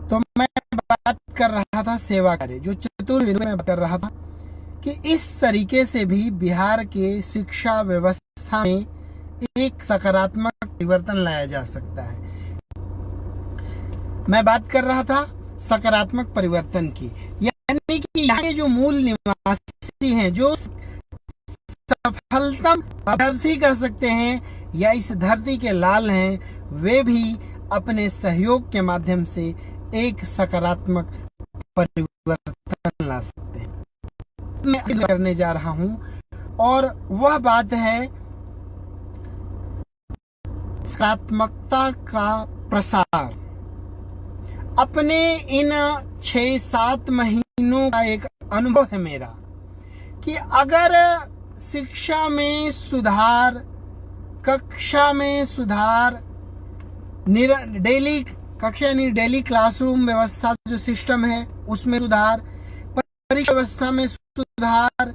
तो मैं बात कर रहा था सेवा कार्य, जो चतुर्विद में बात कर रहा था कि इस तरीके से भी बिहार के शिक्षा व्यवस्था में एक सकारात्मक परिवर्तन लाया जा सकता है। मैं बात कर रहा था सकारात्मक परिवर्तन की, यानी कि यहाँ के जो मूल निवासी हैं, जो सफलतम अभ्यर्थी कह सकते हैं या इस धरती के लाल हैं, वे भी अपने सहयोग के माध्यम से एक सकारात्मक परिवर्तन ला सकते हैं। मैं करने जा रहा हूं और वह बात है सकारात्मकता का प्रसार। अपने इन 6-7 महीनों का एक अनुभव है मेरा कि अगर शिक्षा में सुधार, कक्षा में सुधार, डेली कक्षा यानी डेली क्लासरूम व्यवस्था जो सिस्टम है उसमें सुधार, परीक्षा व्यवस्था में सुधार,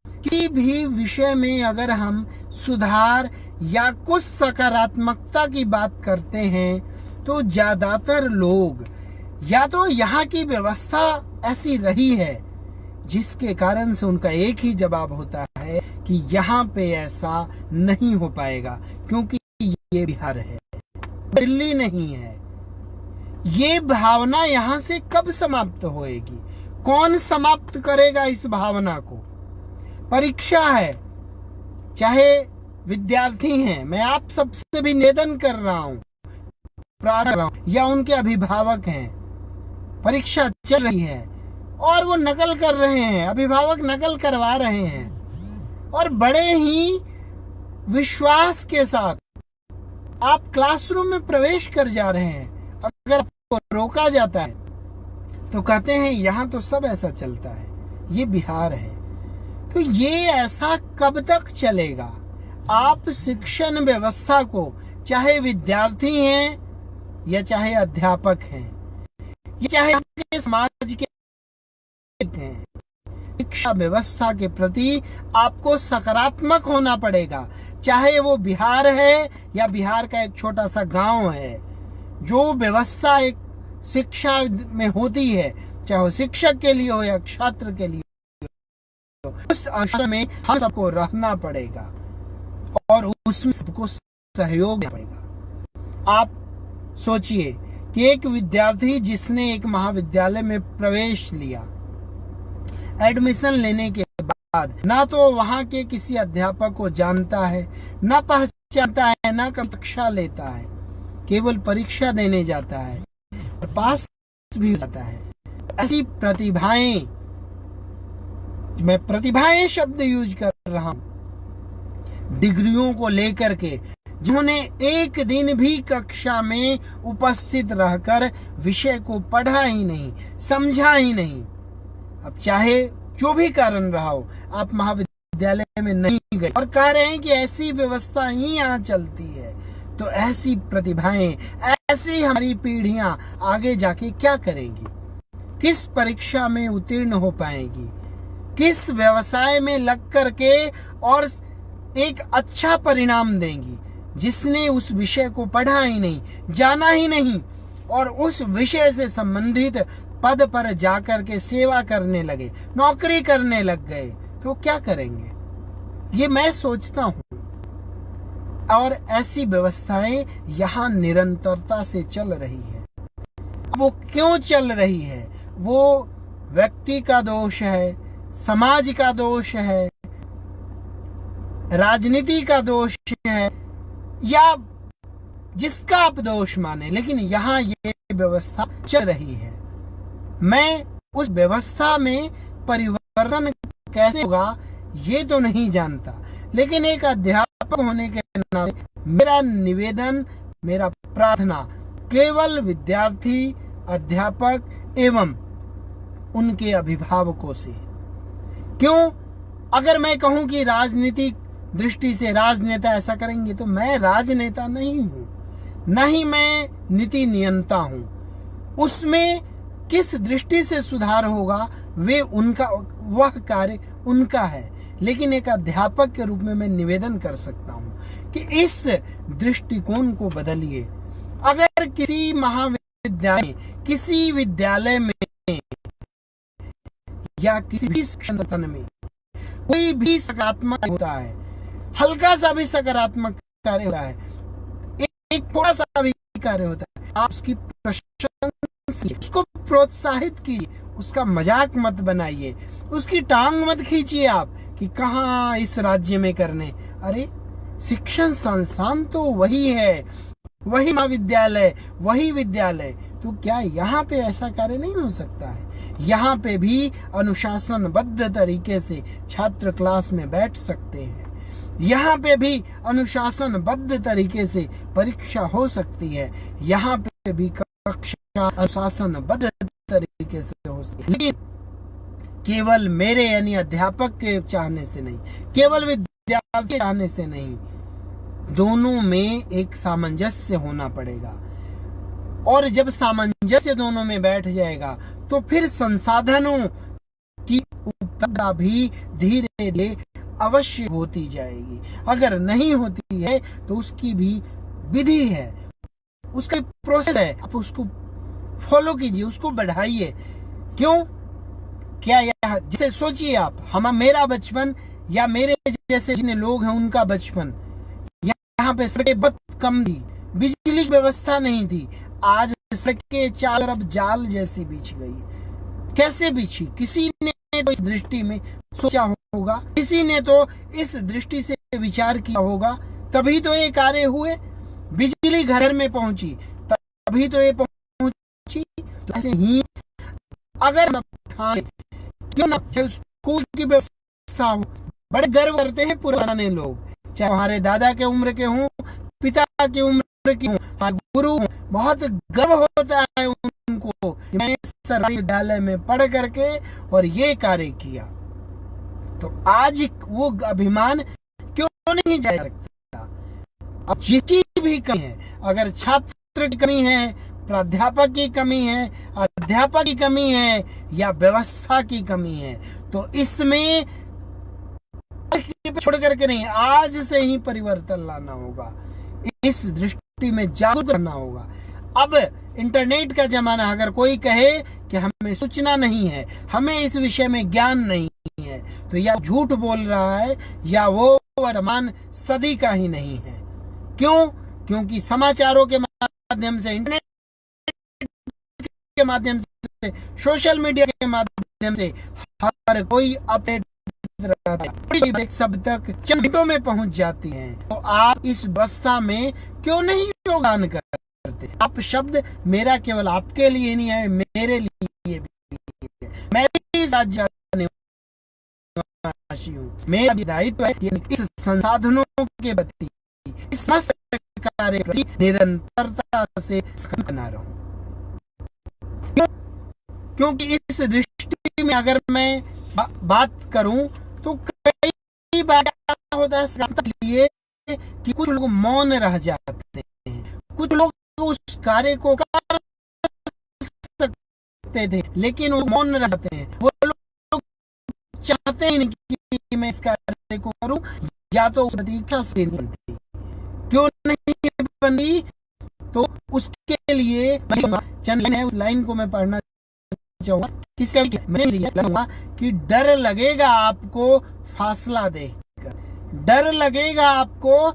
किसी भी विषय में अगर हम सुधार या कुछ सकारात्मकता की बात करते हैं तो ज्यादातर लोग, या तो यहाँ की व्यवस्था ऐसी रही है जिसके कारण से उनका एक ही जवाब होता है कि यहाँ पे ऐसा नहीं हो पाएगा क्योंकि ये बिहार है, दिल्ली नहीं है। ये भावना यहाँ से कब समाप्त होएगी? कौन समाप्त करेगा इस भावना को? परीक्षा है, चाहे विद्यार्थी हैं, मैं आप सबसे भी निवेदन कर रहा हूँ, प्रार्थना कर रहा हूँ, या उनके अभिभावक हैं, परीक्षा चल रही है और वो नकल कर रहे हैं, अभिभावक नकल करवा रहे हैं और बड़े ही विश्वास के साथ आप क्लासरूम में प्रवेश कर जा रहे हैं। अगर आपको रोका जाता है तो कहते हैं यहाँ तो सब ऐसा चलता है, ये बिहार है। तो ये ऐसा कब तक चलेगा? आप शिक्षण व्यवस्था को, चाहे विद्यार्थी हैं या चाहे अध्यापक हैं या चाहे आपके समाज के हैं, शिक्षा व्यवस्था के प्रति आपको सकारात्मक होना पड़ेगा। चाहे वो बिहार है या बिहार का एक छोटा सा गांव है, जो व्यवस्था एक शिक्षा में होती है, चाहे वो शिक्षक के लिए हो या छात्र के लिए हो, उस अनुशासन में हम सबको रहना पड़ेगा और उसमें सबको सहयोग देना पड़ेगा। आप सोचिए कि एक विद्यार्थी जिसने एक महाविद्यालय में प्रवेश लिया, एडमिशन लेने के बाद ना तो वहां के किसी अध्यापक को जानता है, ना पहचानता है, ना कक्षा लेता है, केवल परीक्षा देने जाता है और पास भी हो जाता है। ऐसी प्रतिभाएं, मैं प्रतिभाएं शब्द यूज कर रहा हूं, डिग्रियों को लेकर के, जिन्होंने एक दिन भी कक्षा में उपस्थित रहकर विषय को पढ़ा ही नहीं, समझा ही नहीं। अब चाहे जो भी कारण रहा हो, आप महाविद्यालय में नहीं गए और कह रहे हैं कि ऐसी व्यवस्था ही यहाँ चलती है, तो ऐसी प्रतिभाएं, ऐसी हमारी पीढ़ियां आगे जाके क्या करेंगी? किस परीक्षा में उत्तीर्ण हो पाएंगी? किस व्यवसाय में लग करके और एक अच्छा परिणाम देंगी? जिसने उस विषय को पढ़ा ही नहीं, जाना ही नहीं और उस विषय से संबंधित पद पर जाकर के सेवा करने लगे, नौकरी करने लग गए, तो क्या करेंगे? ये मैं सोचता हूं। और ऐसी व्यवस्थाएं यहाँ निरंतरता से चल रही है। वो क्यों चल रही है? वो व्यक्ति का दोष है, समाज का दोष है, राजनीति का दोष है, या जिसका आप दोष माने, लेकिन यहाँ ये व्यवस्था चल रही है। मैं उस व्यवस्था में परिवर्तन कैसे होगा ये तो नहीं जानता, लेकिन एक अध्यापक होने के नाते मेरा निवेदन, मेरा प्रार्थना केवल विद्यार्थी, अध्यापक एवं उनके अभिभावकों से। क्यों? अगर मैं कहूं कि राजनीतिक दृष्टि से राजनेता ऐसा करेंगे, तो मैं राजनेता नहीं हूं, न ही मैं नीति नियंता हूं। उसमें किस दृष्टि से सुधार होगा वह कार्य उनका है, लेकिन एक अध्यापक के रूप में मैं निवेदन कर सकता हूं कि इस दृष्टिकोण को बदलिए। अगर किसी महाविद्यालय, किसी विद्यालय में या किसी भी शिक्षण संस्थान में कोई भी सकारात्मक होता है, हल्का सा भी सकारात्मक कार्य होता है, एक थोड़ा सा भी कार्य होता है, आप उसकी प्रशंसा, उसको प्रोत्साहित कीजिए, उसका मजाक मत बनाइए, उसकी टांग मत खींचिए आप कि कहाँ इस राज्य में करने। अरे शिक्षण संस्थान तो वही है, वही महाविद्यालय, वही विद्यालय, तो क्या यहाँ पे ऐसा कार्य नहीं हो सकता है? यहाँ पे भी अनुशासनबद्ध तरीके से छात्र क्लास में बैठ सकते हैं, यहाँ पे भी अनुशासनबद्ध तरीके से परीक्षा हो सकती है, यहाँ पे भी कक्षा अनुशासनबद्ध तरीके से हो सकती है। लेकिन केवल मेरे यानी अध्यापक के चाहने से नहीं, केवल विद्यार्थी के चाहने से नहीं, दोनों में एक सामंजस्य होना पड़ेगा। और जब सामंजस्य दोनों में बैठ जाएगा तो फिर संसाधनों की उपलब्धता भी धीरे धीरे अवश्य होती जाएगी। अगर नहीं होती है तो उसकी भी विधि है, उसका प्रोसेस है, आप उसको फॉलो कीजिए, उसको बढ़ाइए। क्यों? क्या यह जैसे सोचिए आप, मेरा बचपन या मेरे जैसे जितने लोग हैं उनका बचपन, यहाँ पे सड़कें बहुत कम थी, बिजली की व्यवस्था नहीं थी, आज सड़कें चारों तरफ जाल जैसी बिछ गई। कैसे बिछी? किसी ने तो इस दृष्टि में सोचा होगा, किसी ने तो इस दृष्टि से विचार किया होगा, तभी तो ये कार्य हुए। बिजली घर में पहुंची तभी तो ये पहुंची। तो ऐसे ही अगर क्यों ना स्कूल की व्यवस्था हो, बड़े गर्व करते हैं पुराने लोग, चाहे हमारे दादा के उम्र के हों, पिता की उम्र की हों, गुरु हों, बहुत गर्व होता है उनको, मैं सरकारी विद्यालय में पढ़ करके और ये कार्य किया। तो आज वो अभिमान क्यों क्यों नहीं जाया सकता? अब जिसकी भी कमी है, अगर छात्र की कमी है, प्राध्यापक की कमी है, अध्यापक की कमी है या व्यवस्था की कमी है, तो इसमें छोड़ करके नहीं, आज से ही परिवर्तन लाना होगा। इस दृष्टि में जागरूक करना होगा। अब इंटरनेट का जमाना, अगर कोई कहे कि हमें सूचना नहीं है, हमें इस विषय में ज्ञान नहीं है, तो या झूठ बोल रहा है या वो वर्तमान सदी का ही नहीं है। क्यों? क्योंकि समाचारों के माध्यम से, इंटरनेट के माध्यम से, सोशल मीडिया के माध्यम से हर कोई अपडेट सब तक चंद मिनटों में पहुंच जाती हैं। तो आप इस अवस्था में क्यों नहीं योगदान करते? आप शब्द मेरा केवल आपके लिए नहीं है, मेरे लिए भी है। मैं भी साथ जाने वासी हूँ। मेरा दायित्व है इस संसाधनों के प्रति, इस समस्त कार्य के प्रति निरंतरता से बना रहूं। क्योंकि इस दृष्टि में अगर मैं बात करूं तो कई बार क्या होता है लिए कि कुछ लोग मौन रह जाते हैं, कुछ लोग उस कार्य को कर सकते थे लेकिन वो मौन रह जाते हैं। वो लोग चाहते ही नहीं कि मैं इस कार्य को करूं, या तो प्रतीक्षा से नहीं बनती। क्यों नहीं बनती? तो उसके लिए चंद लाइन है, उस लाइन को मैं पढ़ना चाहूंगा। मैंने लिया कि डर लगेगा आपको फासला देकर, डर लगेगा आपको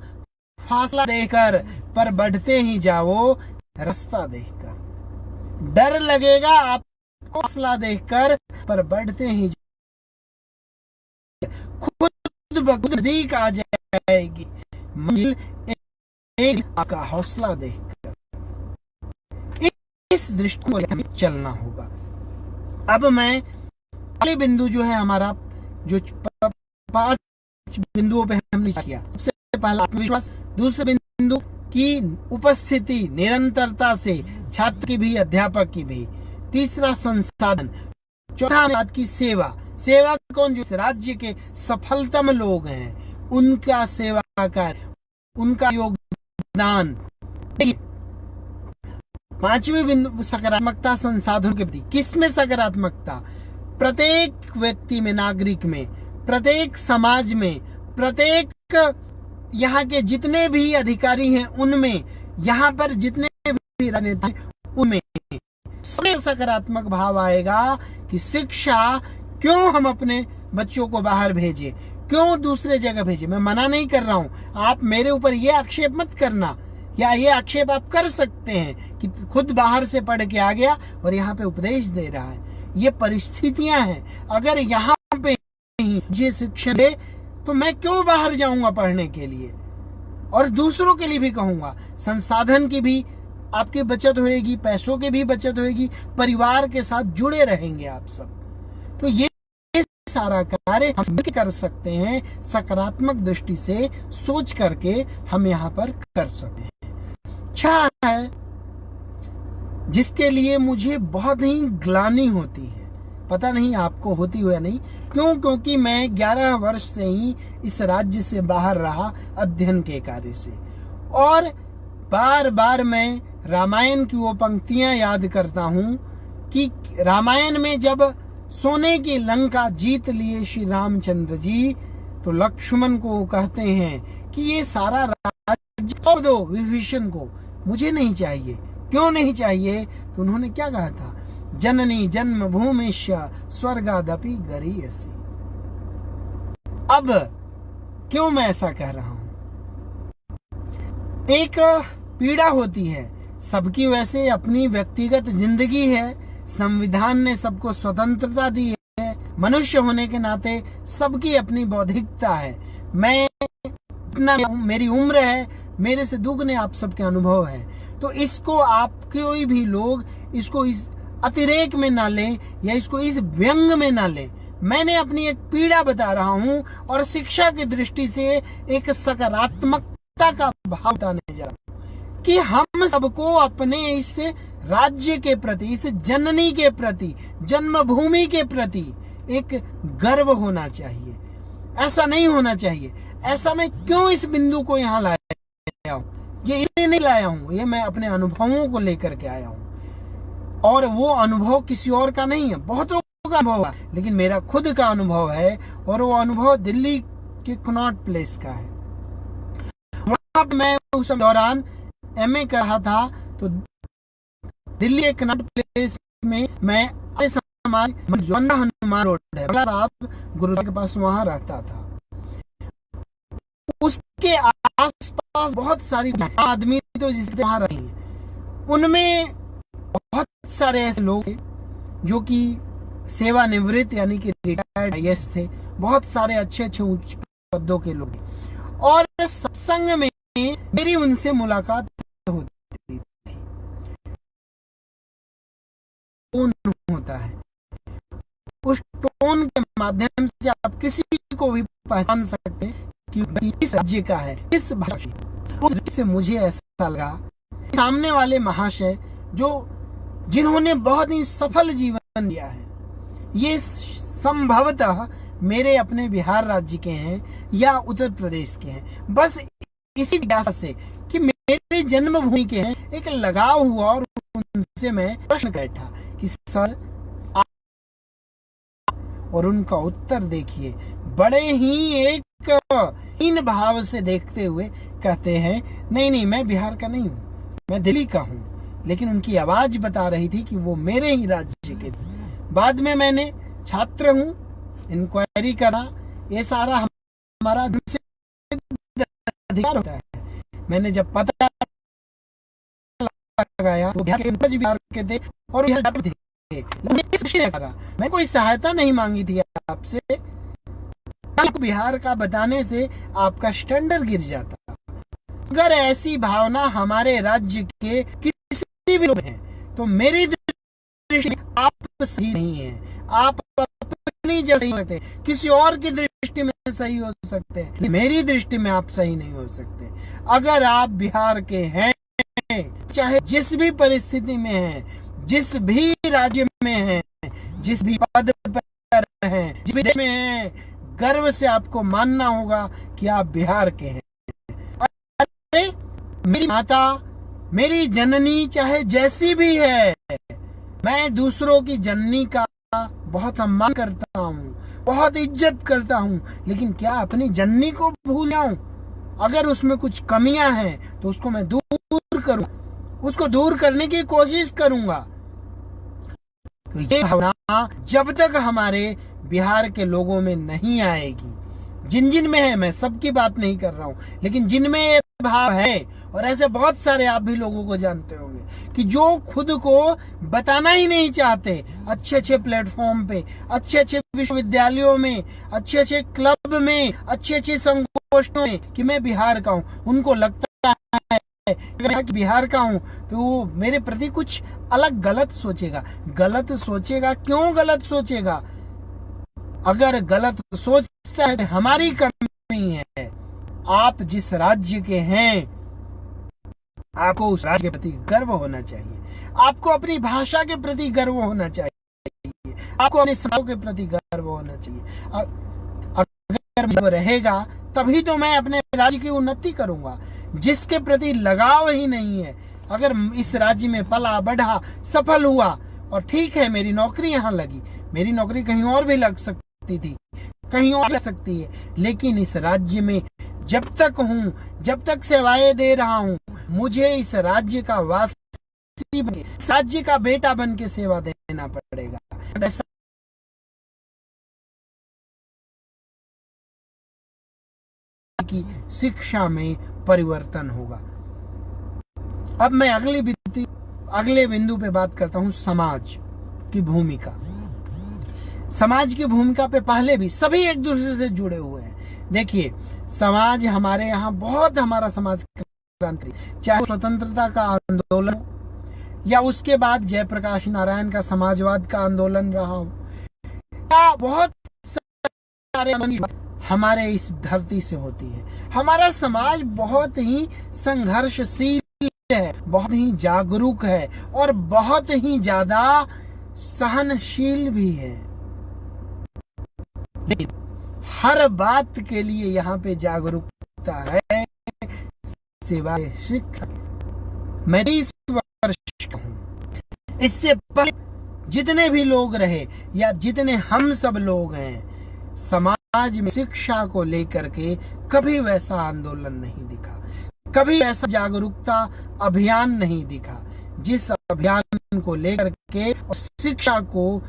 फासला देकर, पर बढ़ते ही जाओ रास्ता देखकर। डर लगेगा आपको फासला देखकर, पर बढ़ते ही खुद ब खुद नजदीक आ जाएगी मंजिल, एक का हौसला देखकर। इस दृष्टि को हमें चलना होगा। अब मैं पहले बिंदु जो है हमारा, जो 5 बिंदुओं पे हमने किया, सबसे पहला आत्मविश्वास, दूसरे बिंदु की उपस्थिति निरंतरता से, छात्र की भी अध्यापक की भी, तीसरा संसाधन, चौथा बात की सेवा। सेवा कौन? जो राज्य के सफलतम लोग हैं उनका सेवा कार्य, उनका योगदान। 5वें बिंदु सकारात्मकता संसाधनों के प्रति। किसमें सकारात्मकता? प्रत्येक व्यक्ति में, नागरिक में, प्रत्येक समाज में, प्रत्येक यहाँ के जितने भी अधिकारी हैं उनमें, यहाँ पर जितने भी राजनेता हैं उनमें सकारात्मक भाव आएगा कि शिक्षा, क्यों हम अपने बच्चों को बाहर भेजें, क्यों दूसरे जगह भेजें। मैं मना नहीं कर रहा हूँ, आप मेरे ऊपर ये आक्षेप मत करना, या ये आक्षेप आप कर सकते हैं कि खुद बाहर से पढ़ के आ गया और यहाँ पे उपदेश दे रहा है। ये परिस्थितियां हैं। अगर यहाँ पे मुझे शिक्षा दे तो मैं क्यों बाहर जाऊंगा पढ़ने के लिए? और दूसरों के लिए भी कहूंगा, संसाधन की भी आपकी बचत होएगी, पैसों की भी बचत होएगी, परिवार के साथ जुड़े रहेंगे आप सब। तो ये सारा कार्य हम मिलकर कर सकते हैं, सकारात्मक दृष्टि से सोच करके हम यहाँ पर कर सकते हैं। अच्छा है, जिसके लिए मुझे बहुत ही ग्लानि होती है, पता नहीं आपको होती हो या नहीं। क्यों? क्योंकि मैं 11 वर्ष से ही इस राज्य से बाहर रहा अध्ययन के कार्य से, और बार बार मैं रामायण की वो पंक्तियां याद करता हूं कि रामायण में जब सोने की लंका जीत लिए श्री रामचंद्र जी, तो लक्ष्मण को कहते हैं कि ये सारा राज्य दो विभीषण को, मुझे नहीं चाहिए। क्यों नहीं चाहिए? तो उन्होंने क्या कहा था? जननी जन्मभूमिश्च स्वर्गादपि गरीयसी। अब क्यों मैं ऐसा कह रहा हूं? एक पीड़ा होती है सबकी, वैसे अपनी व्यक्तिगत जिंदगी है, संविधान ने सबको स्वतंत्रता दी है, मनुष्य होने के नाते सबकी अपनी बौद्धिकता है। मैं इतना, मेरी उम्र है, मेरे से दुगने आप सबके अनुभव है, तो इसको आप कोई भी लोग इसको इस अतिरेक में ना लें या इसको इस व्यंग में ना लें। मैंने अपनी एक पीड़ा बता रहा हूं और शिक्षा की दृष्टि से एक सकारात्मकता का भाव बताने जा रहा हूं कि हम सबको अपने इस राज्य के प्रति, इस जननी के प्रति, जन्मभूमि के प्रति एक गर्व होना चाहिए। ऐसा नहीं होना चाहिए। ऐसा मैं क्यों इस बिंदु को यहाँ लाया हूँ? ये इसलिए नहीं लाया हूँ, ये मैं अपने अनुभवों को लेकर के आया हूँ। और वो अनुभव किसी और का नहीं है, बहुतों का अनुभव है, लेकिन मेरा खुद का अनुभव है। और वो अनुभव दिल्ली के कनॉट प्लेस का है। वहां पर मैं उस दौरान MA कर रहा था, तो दिल्ली के कनॉट प्लेस में मैं समाज हनुमान रोड है साहब गुरुद्वारा के पास, वहां रहता था। उसके आसपास बहुत सारी आदमी तो जिसके वहां रहे हैं, उनमें बहुत सारे ऐसे लोग थे जो कि सेवानिवृत्त यानी कि रिटायर्ड IAS थे। बहुत सारे अच्छे अच्छे उच्च पदों के लोग थे। और सत्संग में मेरी उनसे मुलाकात होती थी। टोन होता है, उस टोन के माध्यम से आप किसी को भी पहचान सकते हैं कि किस राज्य का है, किस भाषा। उस से मुझे ऐसा लगा सामने वाले महाशय जिन्होंने बहुत ही सफल जीवन दिया है, ये संभवतः मेरे अपने बिहार राज्य के हैं या उत्तर प्रदेश के हैं। बस इसी जिज्ञासा से कि मेरे जन्मभूमि के हैं, एक लगाव हुआ और उनसे मैं प्रश्न बैठा कि सर, और उनका उत्तर देखिए, बड़े ही एक हीन भाव से देखते हुए कहते हैं, नहीं मैं बिहार का नहीं हूँ, मैं दिल्ली का हूँ। लेकिन उनकी आवाज बता रही थी कि वो मेरे ही राज्य के थे। बाद में मैंने छात्र हूँ, इंक्वायरी करा, ये सारा हमारा अधिकार होता है। मैंने जब पता लगाया तो बिहार के थे और मैं कोई सहायता नहीं मांगी थी आपसे, बिहार का बताने से आपका स्टैंडर्ड गिर जाता। अगर ऐसी भावना हमारे राज्य के किसी भी लोग हैं तो मेरी दृष्टि आप सही नहीं है। आप अपनी जैसे हो सकते हैं, किसी और की दृष्टि में सही हो सकते हैं, मेरी दृष्टि में आप सही नहीं हो सकते। अगर आप बिहार के हैं, चाहे जिस भी परिस्थिति में हैं, जिस भी राज्य में हैं, जिस भी पद पर हैं, जिस भी देश में हैं, गर्व से आपको मानना होगा कि आप बिहार के हैं। अरे मेरी माता, मेरी जननी चाहे जैसी भी है, मैं दूसरों की जननी का बहुत सम्मान करता हूँ, बहुत इज्जत करता हूँ, लेकिन क्या अपनी जननी को भूल जाऊं? अगर उसमें कुछ कमियां हैं तो उसको मैं दूर करूं, उसको दूर करने की कोशिश करूंगा। तो ये भावना जब तक हमारे बिहार के लोगों में नहीं आएगी, जिन में है, मैं सबकी बात नहीं कर रहा हूं, लेकिन जिनमें ये भाव है, और ऐसे बहुत सारे आप भी लोगों को जानते होंगे कि जो खुद को बताना ही नहीं चाहते, अच्छे अच्छे प्लेटफॉर्म पे, अच्छे अच्छे विश्वविद्यालयों में, अच्छे अच्छे क्लब में, अच्छे अच्छे संगोष्ठों में कि मैं बिहार का हूँ। उनको लगता है कि बिहार का हूँ तो वो मेरे प्रति कुछ अलग गलत सोचेगा। गलत सोचेगा, क्यों गलत सोचेगा? अगर गलत सोचता है तो हमारी कमी है। आप जिस राज्य के हैं, आपको उस राज्य के प्रति गर्व होना चाहिए, आपको अपनी भाषा के प्रति गर्व होना चाहिए, आपको अपने समाज के प्रति गर्व होना चाहिए। अगर रहेगा तभी तो मैं अपने राज्य की उन्नति करूंगा। जिसके प्रति लगाव ही नहीं है, अगर इस राज्य में पला बढ़ा, सफल हुआ, और ठीक है मेरी नौकरी यहाँ लगी, मेरी नौकरी कहीं और भी लग सकती थी, कहीं और लग सकती है, लेकिन इस राज्य में जब तक हूँ, जब तक सेवाएं दे रहा हूँ, मुझे इस राज्य का वासी, राज्य का बेटा बन के सेवा देना पड़ेगा। की शिक्षा में परिवर्तन होगा। अब मैं अगले बिंदु पे बात करता हूँ, समाज की भूमिका। समाज की भूमिका पे पहले भी सभी एक दूसरे से जुड़े हुए हैं। देखिए, समाज हमारे यहाँ बहुत, हमारा समाज क्रांति, चाहे स्वतंत्रता का आंदोलन हो या उसके बाद जयप्रकाश नारायण का समाजवाद का आंदोलन रहा हो, या बहुत सारे हमारे इस धरती से होती है। हमारा समाज बहुत ही संघर्षशील है, बहुत ही जागरूक है और बहुत ही ज्यादा सहनशील भी है। लेकिन हर बात के लिए यहाँ पे जागरूकता है, सिवाय शिक्षा। मैं 30 वर्ष का हूँ। इससे पहले जितने भी लोग रहे या जितने हम सब लोग हैं, समाज में शिक्षा को लेकर के कभी वैसा आंदोलन नहीं दिखा, कभी ऐसा जागरूकता अभियान नहीं दिखा जिस अभियान को लेकर के शिक्षा को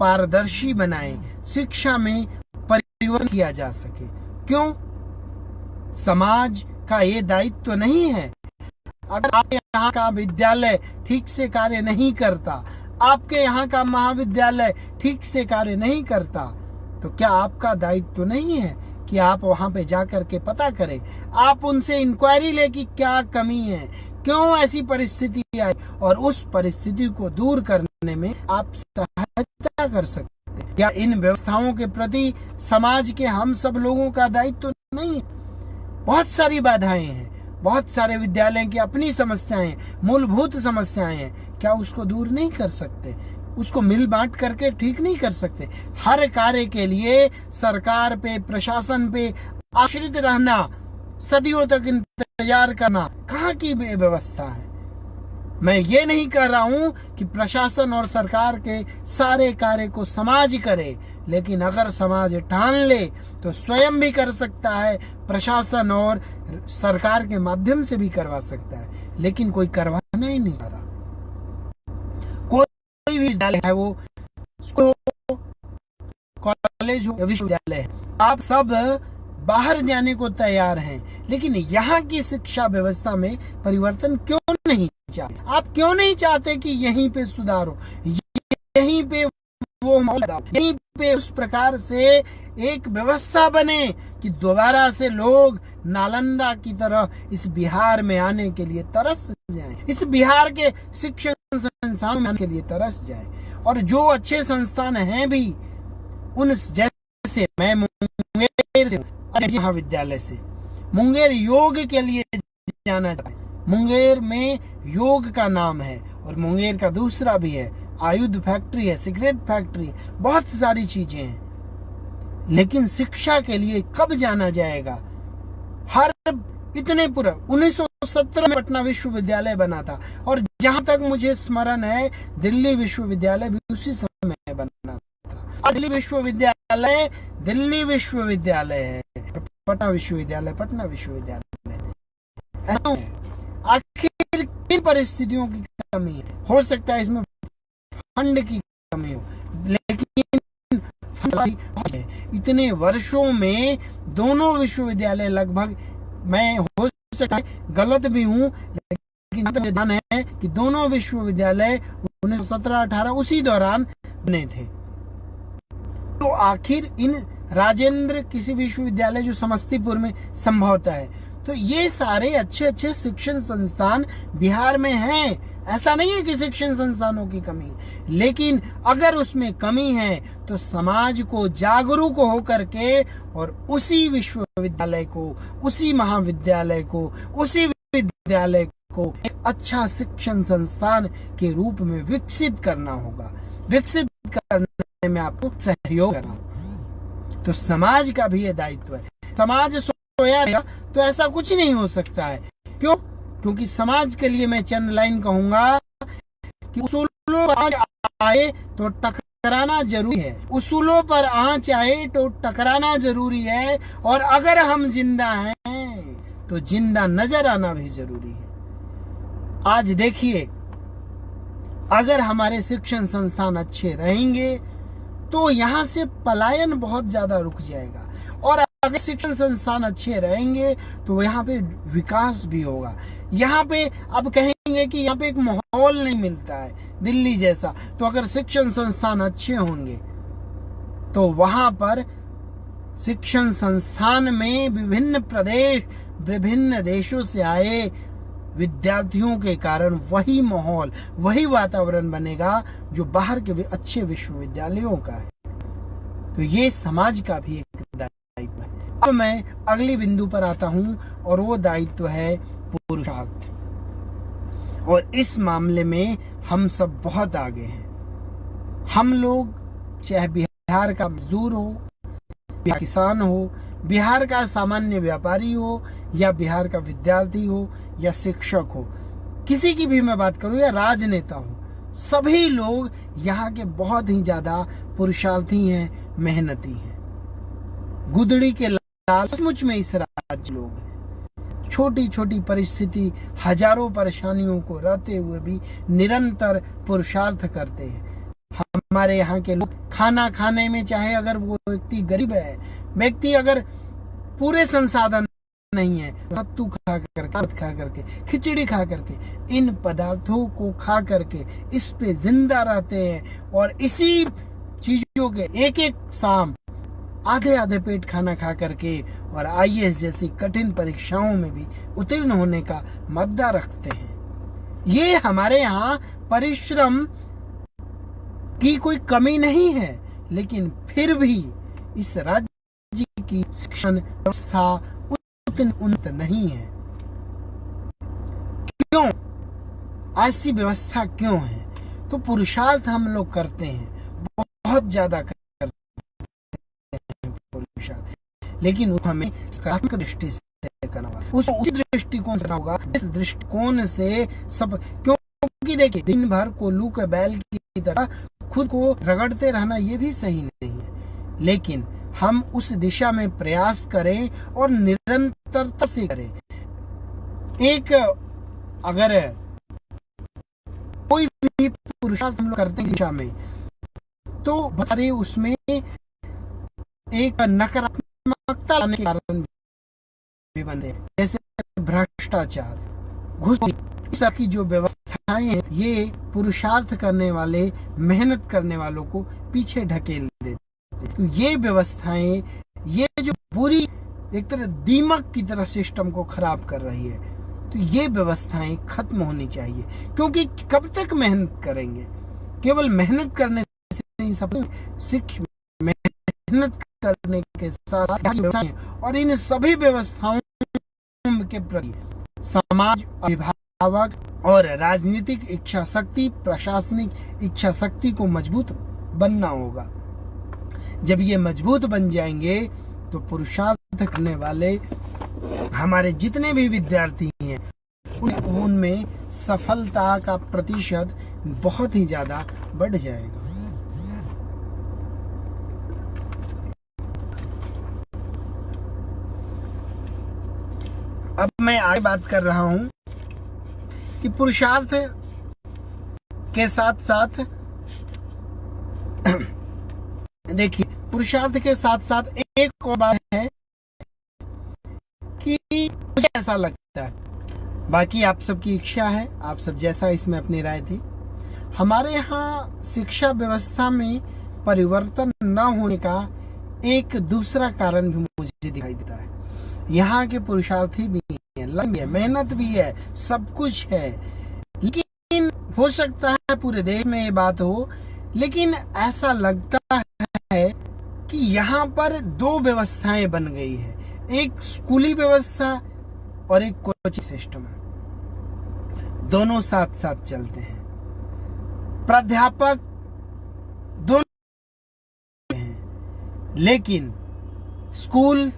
पारदर्शी बनाए, शिक्षा में परिवर्तन किया जा सके। क्यों? समाज का ये दायित्व नहीं है। अगर आपके यहाँ का विद्यालय ठीक से कार्य नहीं करता, आपके यहाँ का महाविद्यालय ठीक से कार्य नहीं करता, तो क्या आपका दायित्व नहीं है कि आप वहां पे जाकर के पता करें, आप उनसे इंक्वायरी ले कि क्या कमी है, क्यों ऐसी परिस्थिति आई, और उस परिस्थिति को दूर करने में आप सहायता कर सकते हैं। क्या इन व्यवस्थाओं के प्रति समाज के हम सब लोगों का दायित्व नहीं है? बहुत सारी बाधाएं हैं, बहुत सारे विद्यालय की अपनी समस्याएं, मूलभूत समस्याएं हैं, क्या उसको दूर नहीं कर सकते? उसको मिल बांट करके ठीक नहीं कर सकते? हर कार्य के लिए सरकार पे, प्रशासन पे आश्रित रहना, सदियों तक इंतजार करना, कहाँ की व्यवस्था है? मैं ये नहीं कह रहा हूं कि प्रशासन और सरकार के सारे कार्य को समाज करे, लेकिन अगर समाज ठान ले तो स्वयं भी कर सकता है, प्रशासन और सरकार के माध्यम से भी करवा सकता है, लेकिन कोई करवाना ही नहीं चाहता। कोई भी विद्यालय है, वो कॉलेज हो या विश्वविद्यालय है, आप सब बाहर जाने को तैयार हैं, लेकिन यहाँ की शिक्षा व्यवस्था में परिवर्तन क्यों नहीं चाहते? आप क्यों नहीं चाहते कि यहीं पे सुधार हो, यहीं पे वो माहौल, यहीं पे उस प्रकार से एक व्यवस्था बने कि दोबारा से लोग नालंदा की तरह इस बिहार में आने के लिए तरस जाएं, इस बिहार के शिक्षण संस्थानों में आने के लिए तरस जाएं। और जो अच्छे संस्थान हैं भी, उन जैसे मैं मुंगेर से महाविद्यालय से, मुंगेर योग के लिए जाना जाता है, मुंगेर में योग का नाम है, और मुंगेर का दूसरा भी है, आयुध फैक्ट्री है, सिगरेट फैक्ट्री है, बहुत सारी चीजें हैं। लेकिन शिक्षा के लिए कब जाना जाएगा? हर इतने पूरा 1917 में पटना विश्वविद्यालय बना था, और जहां तक मुझे स्मरण है दिल्ली विश्वविद्यालय भी उसी समय बना था। दिल्ली विश्वविद्यालय है, पटना विश्वविद्यालय। आखिर किन परिस्थितियों की कमी है? हो सकता है इसमें फंड की कमी हो, लेकिन इतने वर्षों में दोनों विश्वविद्यालय लगभग, मैं हो सकता है गलत भी हूं, लेकिन ध्यान है कि दोनों विश्वविद्यालय 1917-18 उसी दौरान बने थे। तो आखिर इन राजेंद्र किसी विश्वविद्यालय जो समस्तीपुर में संभवतः है, तो ये सारे अच्छे अच्छे शिक्षण संस्थान बिहार में हैं। ऐसा नहीं है कि शिक्षण संस्थानों की कमी है, लेकिन अगर उसमें कमी है तो समाज को जागरूक होकर के और उसी विश्वविद्यालय को, उसी महाविद्यालय को, उसी विद्यालय को एक अच्छा शिक्षण संस्थान के रूप में विकसित करना होगा। विकसित करने में आपको सहयोग करना होगा। तो समाज का भी ये दायित्व है। समाज सोया रहेगा तो ऐसा कुछ नहीं हो सकता है। क्यों? क्योंकि समाज के लिए मैं चंद लाइन कहूंगा कि उसूलों पर आंच आए तो टकराना जरूरी है। उसूलों पर आंच आए तो टकराना जरूरी है, और अगर हम जिंदा हैं तो जिंदा नजर आना भी जरूरी है। आज देखिए, अगर हमारे शिक्षण संस्थान अच्छे रहेंगे तो यहाँ से पलायन बहुत ज्यादा रुक जाएगा, और अगर शिक्षण संस्थान अच्छे रहेंगे तो यहाँ पे विकास भी होगा। यहाँ पे अब कहेंगे कि यहाँ पे एक माहौल नहीं मिलता है दिल्ली जैसा, तो अगर शिक्षण संस्थान अच्छे होंगे तो वहां पर शिक्षण संस्थान में विभिन्न प्रदेश, विभिन्न देशों से आए विद्यार्थियों के कारण वही माहौल, वही वातावरण बनेगा जो बाहर के अच्छे विश्वविद्यालयों का है। तो ये समाज का भी एक दायित्व है। अब मैं अगली बिंदु पर आता हूं, और वो दायित्व है पुरुषार्थ। और इस मामले में हम सब बहुत आगे हैं। हम लोग, चाहे बिहार का मजदूर हो, बिहार किसान हो, बिहार का सामान्य व्यापारी हो, या बिहार का विद्यार्थी हो, या शिक्षक हो, किसी की भी मैं बात करूं, या राजनेता हो, सभी लोग यहाँ के बहुत ही ज्यादा पुरुषार्थी हैं, मेहनती हैं। गुदड़ी के लाल सचमुच में इस राज्य लोग हैं। छोटी छोटी परिस्थिति, हजारों परेशानियों को रहते हुए भी निरंतर पुरुषार्थ करते हैं। हमारे यहाँ के लोग खाना खाने में, चाहे अगर वो व्यक्ति गरीब है, व्यक्ति अगर पूरे संसाधन नहीं है, सत्तू खा करके, खिचड़ी खा करके, इन पदार्थों को खा करके इस पे जिंदा रहते हैं, और इसी चीजों के एक एक शाम आधे आधे पेट खाना खा करके और IAS जैसी कठिन परीक्षाओं में भी उत्तीर्ण होने का मद्दा रखते हैं। ये हमारे यहाँ परिश्रम की कोई कमी नहीं है, लेकिन फिर भी इस राज्य की शिक्षण व्यवस्था उतनी उन्नत नहीं है। क्यों ऐसी व्यवस्था क्यों है? तो पुरुषार्थ हम लोग करते हैं, बहुत ज्यादा करते हैं पुरुषार्थ, लेकिन हमें सकारात्मक दृष्टि से करना होगा, उसी दृष्टिकोण से करना होगा, इस दृष्टिकोण से सब। क्योंकि देखिए, दिन भर कोल्हू के बैल की तरह खुद को रगड़ते रहना ये भी सही नहीं है, लेकिन हम उस दिशा में प्रयास करें और निरंतरता से करें। एक अगर कोई भी पुरुषार्थ हम लोग करते हैं दिशा में, तो बहुत सारे उसमें एक नकारात्मकता लाने के कारण भी बनते हैं, जैसे भ्रष्टाचार, घूसखोरी, इस तरह की जो व्यवस्थाएं हैं, ये पुरुषार्थ करने वाले, मेहनत करने वालों को पीछे ढकेल देते। तो ये व्यवस्थाएं, ये जो पूरी एक तरह दीमक की तरह सिस्टम को खराब कर रही है, तो ये व्यवस्थाएं खत्म होनी चाहिए। क्योंकि कब तक मेहनत करेंगे? केवल मेहनत करने से ही सब मेहनत करने के साथ, और इन सभी व्यवस्थाओं के प्रति समाज, अभिभावक और राजनीतिक इच्छा शक्ति, प्रशासनिक इच्छा शक्ति को मजबूत बनना होगा। जब ये मजबूत बन जाएंगे तो पुरुषार्थ करने वाले हमारे जितने भी विद्यार्थी हैं, उनमें सफलता का प्रतिशत बहुत ही ज्यादा बढ़ जाएगा। अब मैं आगे बात कर रहा हूं कि पुरुषार्थ के साथ साथ देखिए, पुरुषार्थ के साथ साथ एक और बात है कि मुझे ऐसा लगता है, बाकी आप सबकी इच्छा है, आप सब जैसा इसमें अपनी राय थी। हमारे यहाँ शिक्षा व्यवस्था में परिवर्तन न होने का एक दूसरा कारण भी मुझे दिखाई देता है। यहाँ के पुरुषार्थी भी है, लंबी है, मेहनत भी है, सब कुछ है, लेकिन हो सकता है पूरे देश में ये बात हो, लेकिन ऐसा लगता है कि यहाँ पर दो व्यवस्थाएं बन गई है, एक स्कूली व्यवस्था और एक कोचिंग सिस्टम। दोनों साथ साथ चलते हैं, प्राध्यापक दोनों हैं, लेकिन स्कूल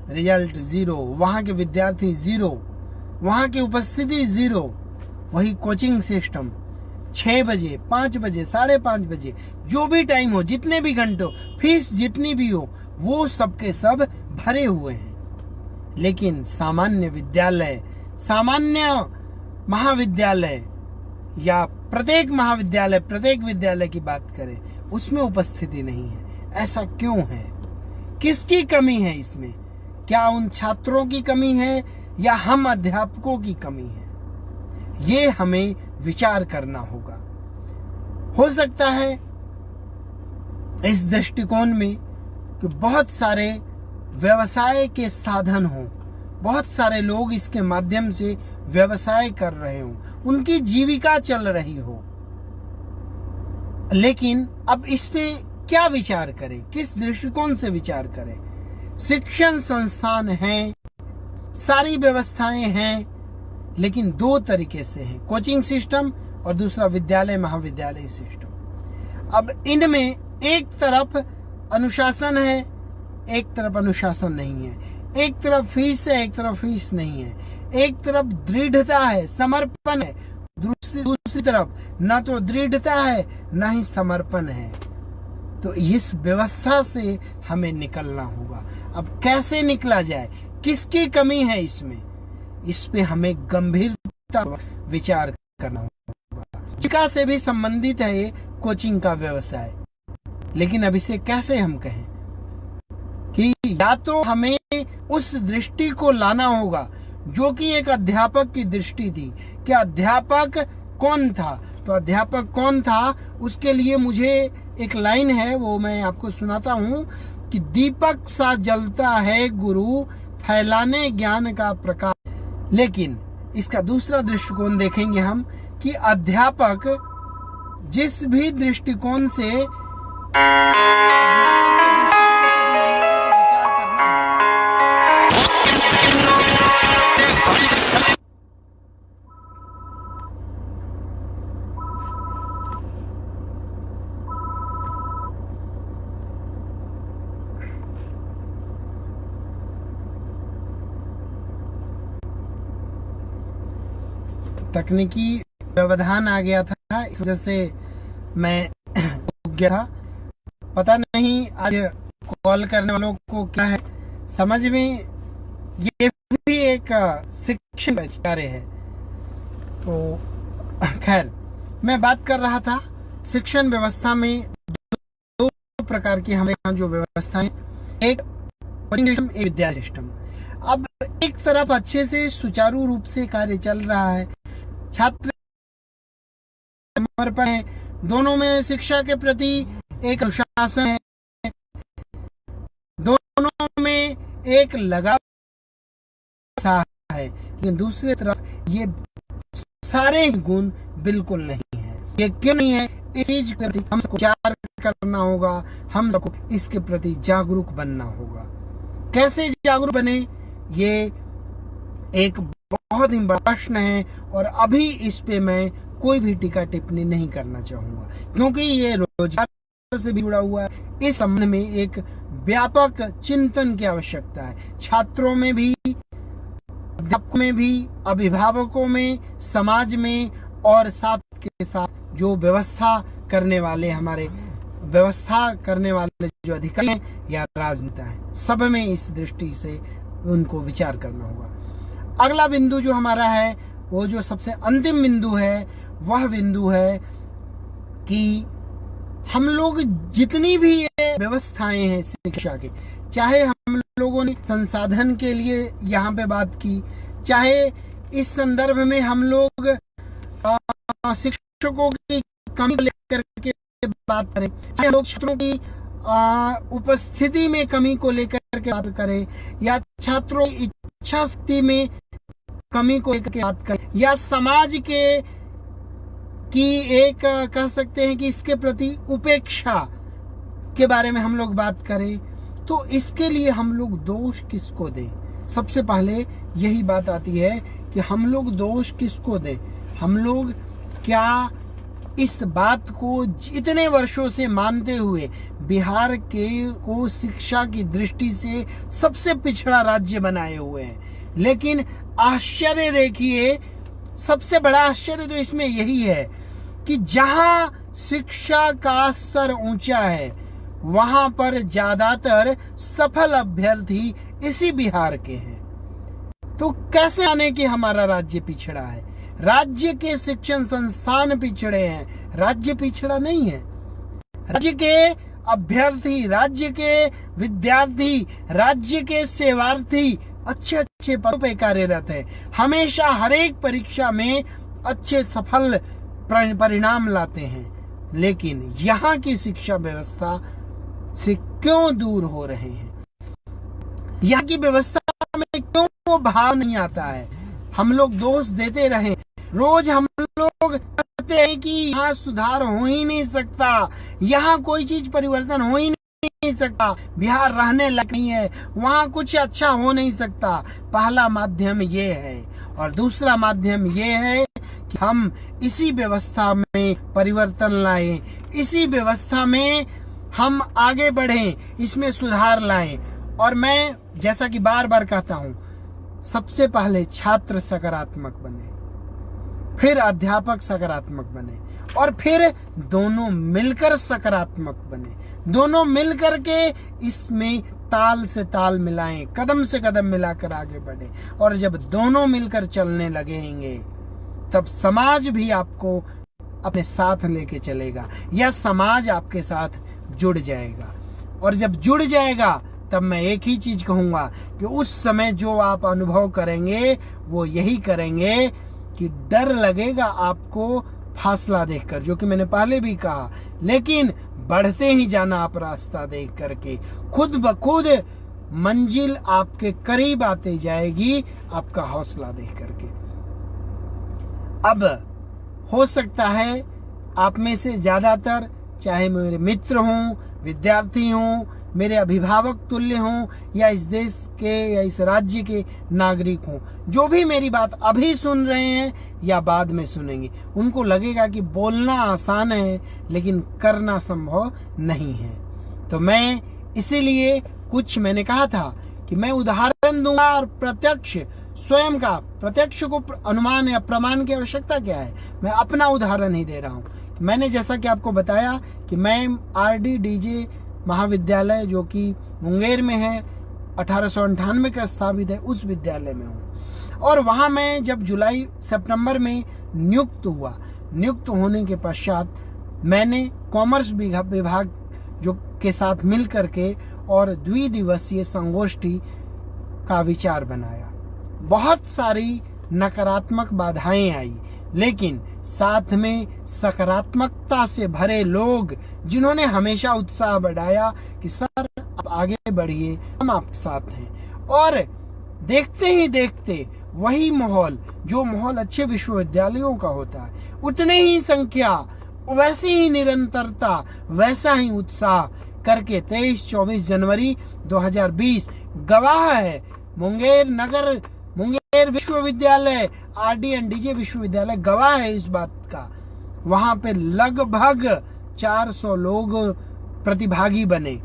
रिजल्ट 0, वहां के विद्यार्थी 0, वहां की उपस्थिति 0। वही कोचिंग सिस्टम 6 बजे, 5 बजे, 5:30 बजे, जो भी टाइम हो, जितने भी घंटों, फीस जितनी भी हो, वो सबके सब भरे हुए हैं। लेकिन सामान्य विद्यालय, सामान्य महाविद्यालय या प्रत्येक महाविद्यालय, प्रत्येक विद्यालय की बात करें, उसमें उपस्थिति नहीं है। ऐसा क्यों है? किसकी कमी है इसमें? क्या उन छात्रों की कमी है या हम अध्यापकों की कमी है? ये हमें विचार करना होगा। हो सकता है इस दृष्टिकोण में कि बहुत सारे व्यवसाय के साधन हो, बहुत सारे लोग इसके माध्यम से व्यवसाय कर रहे हो, उनकी जीविका चल रही हो, लेकिन अब इस पे क्या विचार करें, किस दृष्टिकोण से विचार करें? शिक्षण संस्थान हैं, सारी व्यवस्थाएं हैं, लेकिन दो तरीके से हैं, कोचिंग सिस्टम और दूसरा विद्यालय महाविद्यालय सिस्टम। अब इनमें एक तरफ अनुशासन है, एक तरफ अनुशासन नहीं है, एक तरफ फीस है, एक तरफ फीस नहीं है, एक तरफ दृढ़ता है, समर्पण है, दूसरी तरफ ना तो दृढ़ता है ना ही समर्पण है। तो इस व्यवस्था से हमें निकलना होगा। अब कैसे निकला जाए, किसकी कमी है इसमें, इस पे हमें गंभीरता विचार करना होगा। शिक्षा से भी संबंधित है ये कोचिंग का व्यवसाय, लेकिन अब इसे कैसे हम कहें कि या तो हमें उस दृष्टि को लाना होगा जो कि एक अध्यापक की दृष्टि थी कि अध्यापक कौन था। तो अध्यापक कौन था, उसके लिए मुझे एक लाइन है, वो मैं आपको सुनाता हूँ कि दीपक सा जलता है गुरु, फैलाने ज्ञान का प्रकाश। लेकिन इसका दूसरा दृष्टिकोण देखेंगे हम कि अध्यापक जिस भी दृष्टिकोण से तकनीकी व्यवधान आ गया था, इस वजह से मैं रुक गया था। पता नहीं आज कॉल करने वालों को क्या है समझ में, ये भी एक शिक्षण कार्य है। तो खैर, मैं बात कर रहा था शिक्षण व्यवस्था में दो प्रकार की हमारे यहाँ जो व्यवस्था है, एक कोचिंग सिस्टम, एक विद्या सिस्टम। अब एक तरफ अच्छे से सुचारू रूप से कार्य चल रहा है, छात्र समर्पण है, दोनों में शिक्षा के प्रति एक अनुशासन है, दोनों में एक लगाव है, लेकिन दूसरी तरफ ये सारे गुण बिल्कुल नहीं है। ये क्यों नहीं है, इस चीज के प्रति हम सबको विचार करना होगा, हम सबको इसके प्रति जागरूक बनना होगा। कैसे जागरूक बने, ये एक बहुत ही बड़ा प्रश्न है और अभी इस पे मैं कोई भी टीका टिप्पणी नहीं करना चाहूंगा, क्योंकि ये रोजगार से भी जुड़ा हुआ है। इस संबंध में एक व्यापक चिंतन की आवश्यकता है, छात्रों में भी, अध्यापकों में भी, अभिभावकों में, समाज में, और साथ के साथ जो व्यवस्था करने वाले जो अधिकारी हैं या राजनेता हैं, सब में इस दृष्टि से उनको विचार करना होगा। अगला बिंदु जो हमारा है, वो जो सबसे अंतिम बिंदु है, वह बिंदु है कि हम लोग जितनी भी ये व्यवस्थाएं हैं शिक्षा के, चाहे हम लोगों ने संसाधन के लिए यहाँ पे बात की, चाहे इस संदर्भ में हम लोग शिक्षकों की कमी को लेकर के बात करें, चाहे लोग छात्रों की उपस्थिति में कमी को लेकर के बात करें, या छात्रों की इच्छा शक्ति में कमी को लेकर के बात करें, या समाज के की एक कह सकते हैं कि इसके प्रति उपेक्षा के बारे में हम लोग बात करें, तो इसके लिए हम लोग दोष किसको दें? सबसे पहले यही बात आती है कि हम लोग दोष किसको दें। हम लोग क्या इस बात को इतने वर्षों से मानते हुए बिहार को शिक्षा की दृष्टि से सबसे पिछड़ा राज्य बनाए हुए हैं, लेकिन आश्चर्य देखिए, सबसे बड़ा आश्चर्य तो इसमें यही है कि जहां शिक्षा का स्तर ऊंचा है, वहां पर ज्यादातर सफल अभ्यर्थी इसी बिहार के हैं। तो कैसे आने कि हमारा राज्य पिछड़ा है? राज्य के शिक्षण संस्थान पिछड़े हैं, राज्य पिछड़ा नहीं है। राज्य के अभ्यर्थी, राज्य के विद्यार्थी, राज्य के सेवार्थी अच्छे अच्छे पदों पर कार्यरत है, हमेशा हर एक परीक्षा में अच्छे सफल परिणाम लाते हैं, लेकिन यहाँ की शिक्षा व्यवस्था से क्यों दूर हो रहे हैं? यहाँ की व्यवस्था में क्यों वो भाव नहीं आता है? हम लोग दोष देते रहे, रोज हम लोग कहते हैं कि यहाँ सुधार हो ही नहीं सकता, यहाँ कोई चीज परिवर्तन हो ही नहीं सकता, बिहार रहने लायक नहीं है, वहाँ कुछ अच्छा हो नहीं सकता। पहला माध्यम ये है, और दूसरा माध्यम ये है कि हम इसी व्यवस्था में परिवर्तन लाएं, इसी व्यवस्था में हम आगे बढ़ें, इसमें सुधार लाएं, और मैं जैसा कि बार बार कहता हूं, सबसे पहले छात्र सकारात्मक बने, फिर अध्यापक सकारात्मक बने, और फिर दोनों मिलकर सकारात्मक बने। दोनों मिलकर के इसमें ताल से ताल मिलाएं, कदम से कदम मिलाकर आगे बढ़े। और जब दोनों मिलकर चलने लगेंगे तब समाज भी आपको अपने साथ लेके चलेगा, या समाज आपके साथ जुड़ जाएगा। और जब जुड़ जाएगा तब मैं एक ही चीज कहूंगा कि उस समय जो आप अनुभव करेंगे वो यही करेंगे कि डर लगेगा आपको फासला देखकर, जो कि मैंने पहले भी कहा, लेकिन बढ़ते ही जाना आप रास्ता देख करके, खुद ब खुद मंजिल आपके करीब आती जाएगी आपका हौसला देख करके। अब हो सकता है आप में से ज्यादातर, चाहे मेरे मित्र हों, विद्यार्थी हों, मेरे अभिभावक तुल्य हों, या इस देश के या इस राज्य के नागरिक हों, जो भी मेरी बात अभी सुन रहे हैं या बाद में सुनेंगे, उनको लगेगा कि बोलना आसान है लेकिन करना संभव नहीं है। तो मैं इसीलिए कुछ मैंने कहा था कि मैं उदाहरण दूंगा और प्रत्यक्ष स्वयं का, प्रत्यक्ष को अनुमान या प्रमाण की आवश्यकता क्या है, मैं अपना उदाहरण ही दे रहा हूँ। मैंने जैसा कि आपको बताया कि मैं RDDJ महाविद्यालय जो कि मुंगेर में है, 1898 का स्थापित है, उस विद्यालय में हूँ। और वहाँ मैं जब जुलाई सितंबर में नियुक्त होने के पश्चात मैंने कॉमर्स विभाग जो के साथ मिल करके और द्विदिवसीय संगोष्ठी का विचार बनाया। बहुत सारी नकारात्मक बाधाएं आई, लेकिन साथ में सकारात्मकता से भरे लोग जिन्होंने हमेशा उत्साह बढ़ाया कि सर आप आगे बढ़िए, हम आपके साथ हैं। और देखते ही देखते वही माहौल, जो माहौल अच्छे विश्वविद्यालयों का होता है, उतने ही संख्या, वैसी ही निरंतरता, वैसा ही उत्साह करके 23-24 जनवरी 2020 गवाह है मुंगेर विश्वविद्यालय, RDDJ विश्वविद्यालय गवाह है इस बात का। वहां पे लगभग 400 लोग प्रतिभागी बने।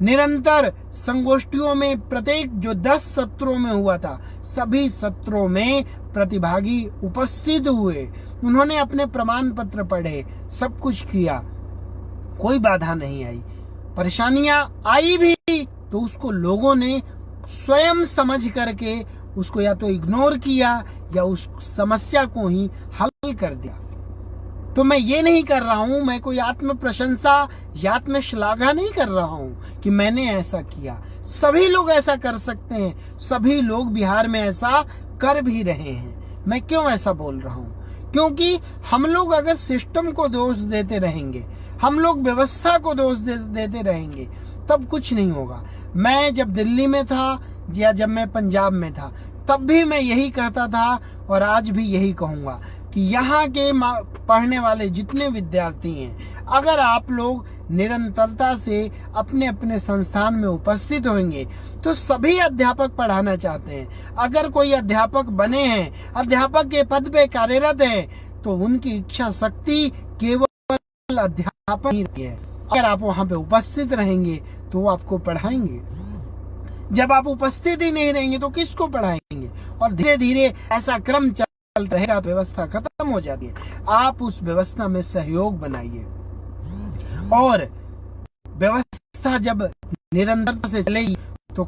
निरंतर संगोष्ठियों में प्रत्येक जो 10 सत्रों में हुआ था, सभी सत्रों में प्रतिभागी उपस्थित हुए। उन्होंने अपने प्रमाण पत्र पढ़े, सब कुछ किया, कोई बाधा नहीं आई। परेशानियां आई भी तो उसको लोगों ने स्वयं समझ करके उसको या तो इग्नोर किया या उस समस्या को ही हल कर दिया। तो मैं ये नहीं कर रहा हूं, मैं कोई आत्म प्रशंसा या आत्म श्लाघा नहीं कर रहा हूं कि मैंने ऐसा किया। सभी लोग ऐसा कर सकते हैं, सभी लोग बिहार में ऐसा कर भी रहे हैं। मैं क्यों ऐसा बोल रहा हूं? क्योंकि हम लोग अगर सिस्टम को दोष देते रहेंगे, हम लोग व्यवस्था को दोष देते रहेंगे, तब कुछ नहीं होगा। मैं जब दिल्ली में था या जब मैं पंजाब में था, तब भी मैं यही कहता था और आज भी यही कहूंगा कि यहाँ के पढ़ने वाले जितने विद्यार्थी हैं, अगर आप लोग निरंतरता से अपने अपने संस्थान में उपस्थित होंगे तो सभी अध्यापक पढ़ाना चाहते हैं। अगर कोई अध्यापक बने हैं, अध्यापक के पद पे कार्यरत हैं, तो उनकी इच्छा शक्ति केवल अध्यापक ही है। अगर आप वहां पे उपस्थित रहेंगे तो वो आपको पढ़ाएंगे। जब आप उपस्थित ही नहीं रहेंगे तो किसको पढ़ाएंगे? और धीरे धीरे ऐसा क्रम चलता रहेगा, व्यवस्था खत्म हो जाती है। आप उस व्यवस्था में सहयोग बनाइए, और व्यवस्था जब निरंतरता से चलेगी तो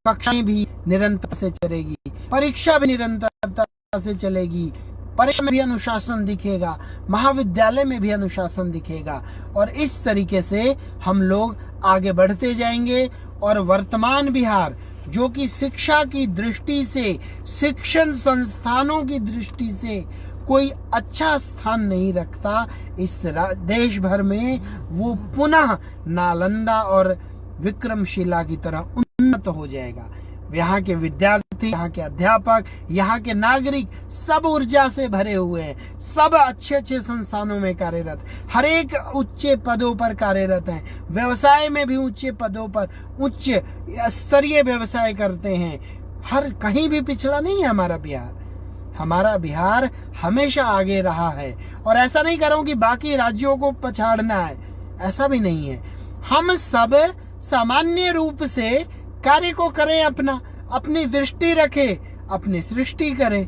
कक्षाएं भी निरंतर से चलेगी, परीक्षा भी निरंतरता से चलेगी, परीक्षा में भी अनुशासन दिखेगा, महाविद्यालय में भी अनुशासन दिखेगा, और इस तरीके से हम लोग आगे बढ़ते जाएंगे। और वर्तमान बिहार जो कि शिक्षा की दृष्टि से, शिक्षण संस्थानों की दृष्टि से कोई अच्छा स्थान नहीं रखता इस देश भर में, वो पुनः नालंदा और विक्रमशिला की तरह उन्नत हो जाएगा। यहाँ के विद्यार्थी, यहाँ के अध्यापक, यहाँ के नागरिक सब ऊर्जा से भरे हुए हैं, सब अच्छे अच्छे संस्थानों में कार्यरत, हर एक उच्च पदों पर कार्यरत हैं, व्यवसाय में भी उच्च पदों पर उच्च स्तरीय व्यवसाय करते हैं। हर कहीं भी पिछड़ा नहीं है हमारा बिहार। हमारा बिहार हमेशा आगे रहा है, और ऐसा नहीं कर रहा हूं कि बाकी राज्यों को पछाड़ना है, ऐसा भी नहीं है। हम सब सामान्य रूप से कार्य को करें, अपनी दृष्टि रखें, अपनी सृष्टि करें।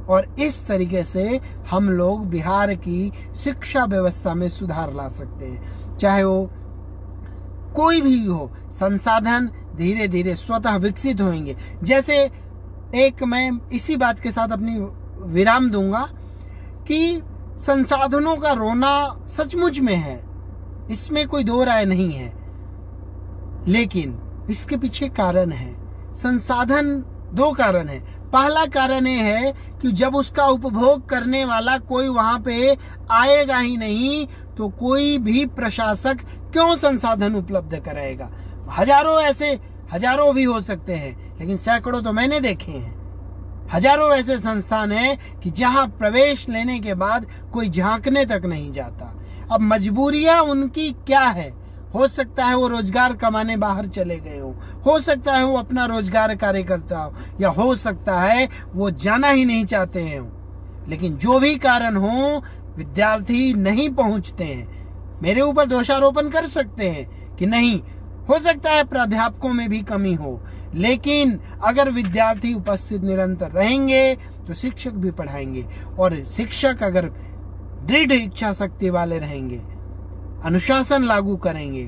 और इस तरीके से हम लोग बिहार की शिक्षा व्यवस्था में सुधार ला सकते हैं। चाहे वो कोई भी हो, संसाधन धीरे धीरे स्वतः विकसित होंगे। जैसे एक मैं इसी बात के साथ अपनी विराम दूंगा कि संसाधनों का रोना सचमुच में है, इसमें कोई दो राय नहीं है, लेकिन इसके पीछे कारण है। संसाधन दो कारण है। पहला कारण ये है कि जब उसका उपभोग करने वाला कोई वहां पे आएगा ही नहीं तो कोई भी प्रशासक क्यों संसाधन उपलब्ध कराएगा। हजारों भी हो सकते हैं, लेकिन सैकड़ों तो मैंने देखे हैं। हजारों ऐसे संस्थान हैं कि जहां प्रवेश लेने के बाद कोई झांकने तक नहीं जाता। अब मजबूरियां उनकी क्या है? हो सकता है वो रोजगार कमाने बाहर चले गए हो सकता है वो अपना रोजगार कार्य करता हो, या हो सकता है वो जाना ही नहीं चाहते हैं। लेकिन जो भी कारण हो, विद्यार्थी नहीं पहुंचते हैं। मेरे ऊपर दोषारोपण कर सकते हैं कि नहीं, हो सकता है प्राध्यापकों में भी कमी हो, लेकिन अगर विद्यार्थी उपस्थित निरंतर रहेंगे तो शिक्षक भी पढ़ाएंगे। और शिक्षक अगर दृढ़ इच्छा शक्ति वाले रहेंगे, अनुशासन लागू करेंगे,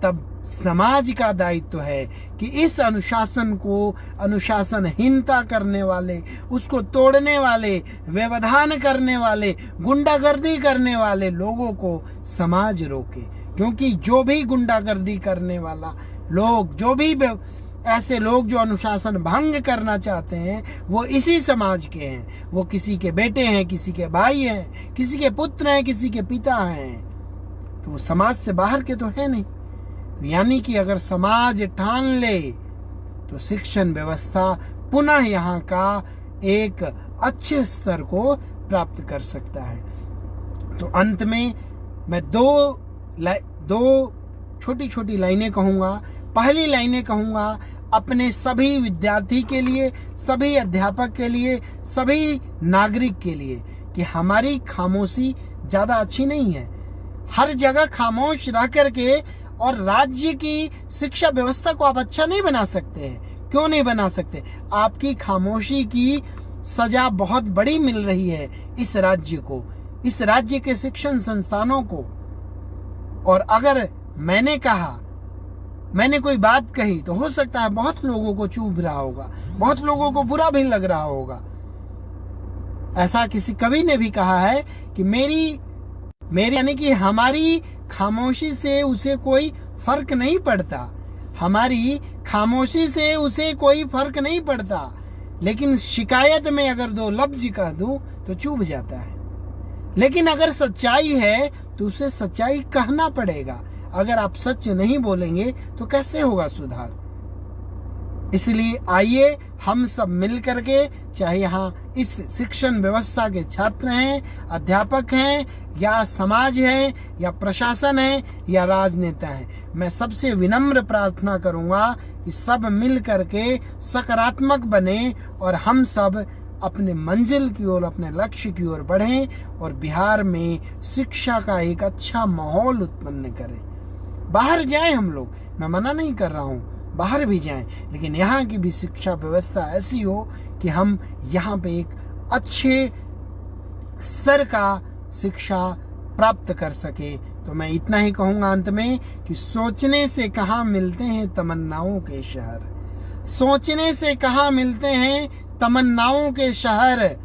तब समाज का दायित्व है कि इस अनुशासन को, अनुशासनहीनता करने वाले, उसको तोड़ने वाले, व्यवधान करने वाले, गुंडागर्दी करने वाले लोगों को समाज रोके। क्योंकि जो भी गुंडागर्दी करने वाला लोग, जो भी ऐसे लोग जो अनुशासन भंग करना चाहते हैं, वो इसी समाज के हैं। वो किसी के बेटे हैं, किसी के भाई हैं, किसी के पुत्र हैं, किसी के पिता हैं, तो वो समाज से बाहर के तो है नहीं। यानी कि अगर समाज ठान ले तो शिक्षण व्यवस्था पुनः यहाँ का एक अच्छे स्तर को प्राप्त कर सकता है। तो अंत में मैं दो छोटी छोटी लाइनें कहूँगा। पहली लाइनें कहूँगा अपने सभी विद्यार्थी के लिए, सभी अध्यापक के लिए, सभी नागरिक के लिए, कि हमारी खामोशी ज्यादा अच्छी नहीं है। हर जगह खामोश रह करके और राज्य की शिक्षा व्यवस्था को आप अच्छा नहीं बना सकते हैं। क्यों नहीं बना सकते? आपकी खामोशी की सजा बहुत बड़ी मिल रही है इस राज्य को, इस राज्य के शिक्षण संस्थानों को। और अगर मैंने कोई बात कही तो हो सकता है बहुत लोगों को चुभ रहा होगा, बहुत लोगों को बुरा भी लग रहा होगा। ऐसा किसी कवि ने भी कहा है कि मेरी यानी कि हमारी खामोशी से उसे कोई फर्क नहीं पड़ता, हमारी खामोशी से उसे कोई फर्क नहीं पड़ता, लेकिन शिकायत में अगर दो लफ्ज कह दूं तो चुभ जाता है। लेकिन अगर सच्चाई है तो उसे सच्चाई कहना पड़ेगा। अगर आप सच नहीं बोलेंगे तो कैसे होगा सुधार? इसलिए आइए हम सब मिल करके, चाहे यहाँ इस शिक्षण व्यवस्था के छात्र हैं, अध्यापक हैं, या समाज है, या प्रशासन है, या राजनेता है, मैं सबसे विनम्र प्रार्थना करूंगा कि सब मिल करके सकारात्मक बने और हम सब अपने मंजिल की ओर, अपने लक्ष्य की ओर बढ़ें और बिहार में शिक्षा का एक अच्छा माहौल उत्पन्न करें। बाहर जाएं हम लोग, मैं मना नहीं कर रहा हूँ, बाहर भी जाएं, लेकिन यहाँ की भी शिक्षा व्यवस्था ऐसी हो कि हम यहाँ पे एक अच्छे स्तर का शिक्षा प्राप्त कर सके। तो मैं इतना ही कहूँगा अंत में कि सोचने से कहाँ मिलते हैं तमन्नाओं के शहर, सोचने से कहाँ मिलते हैं तमन्नाओं के शहर,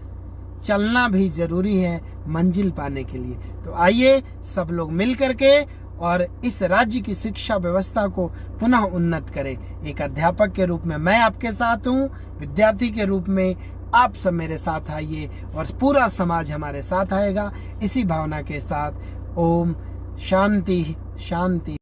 चलना भी जरूरी है मंजिल पाने के लिए। तो आइए सब लोग मिल करके और इस राज्य की शिक्षा व्यवस्था को पुनः उन्नत करें। एक अध्यापक के रूप में मैं आपके साथ हूँ, विद्यार्थी के रूप में आप सब मेरे साथ आइए और पूरा समाज हमारे साथ आएगा। इसी भावना के साथ ओम शांति शांति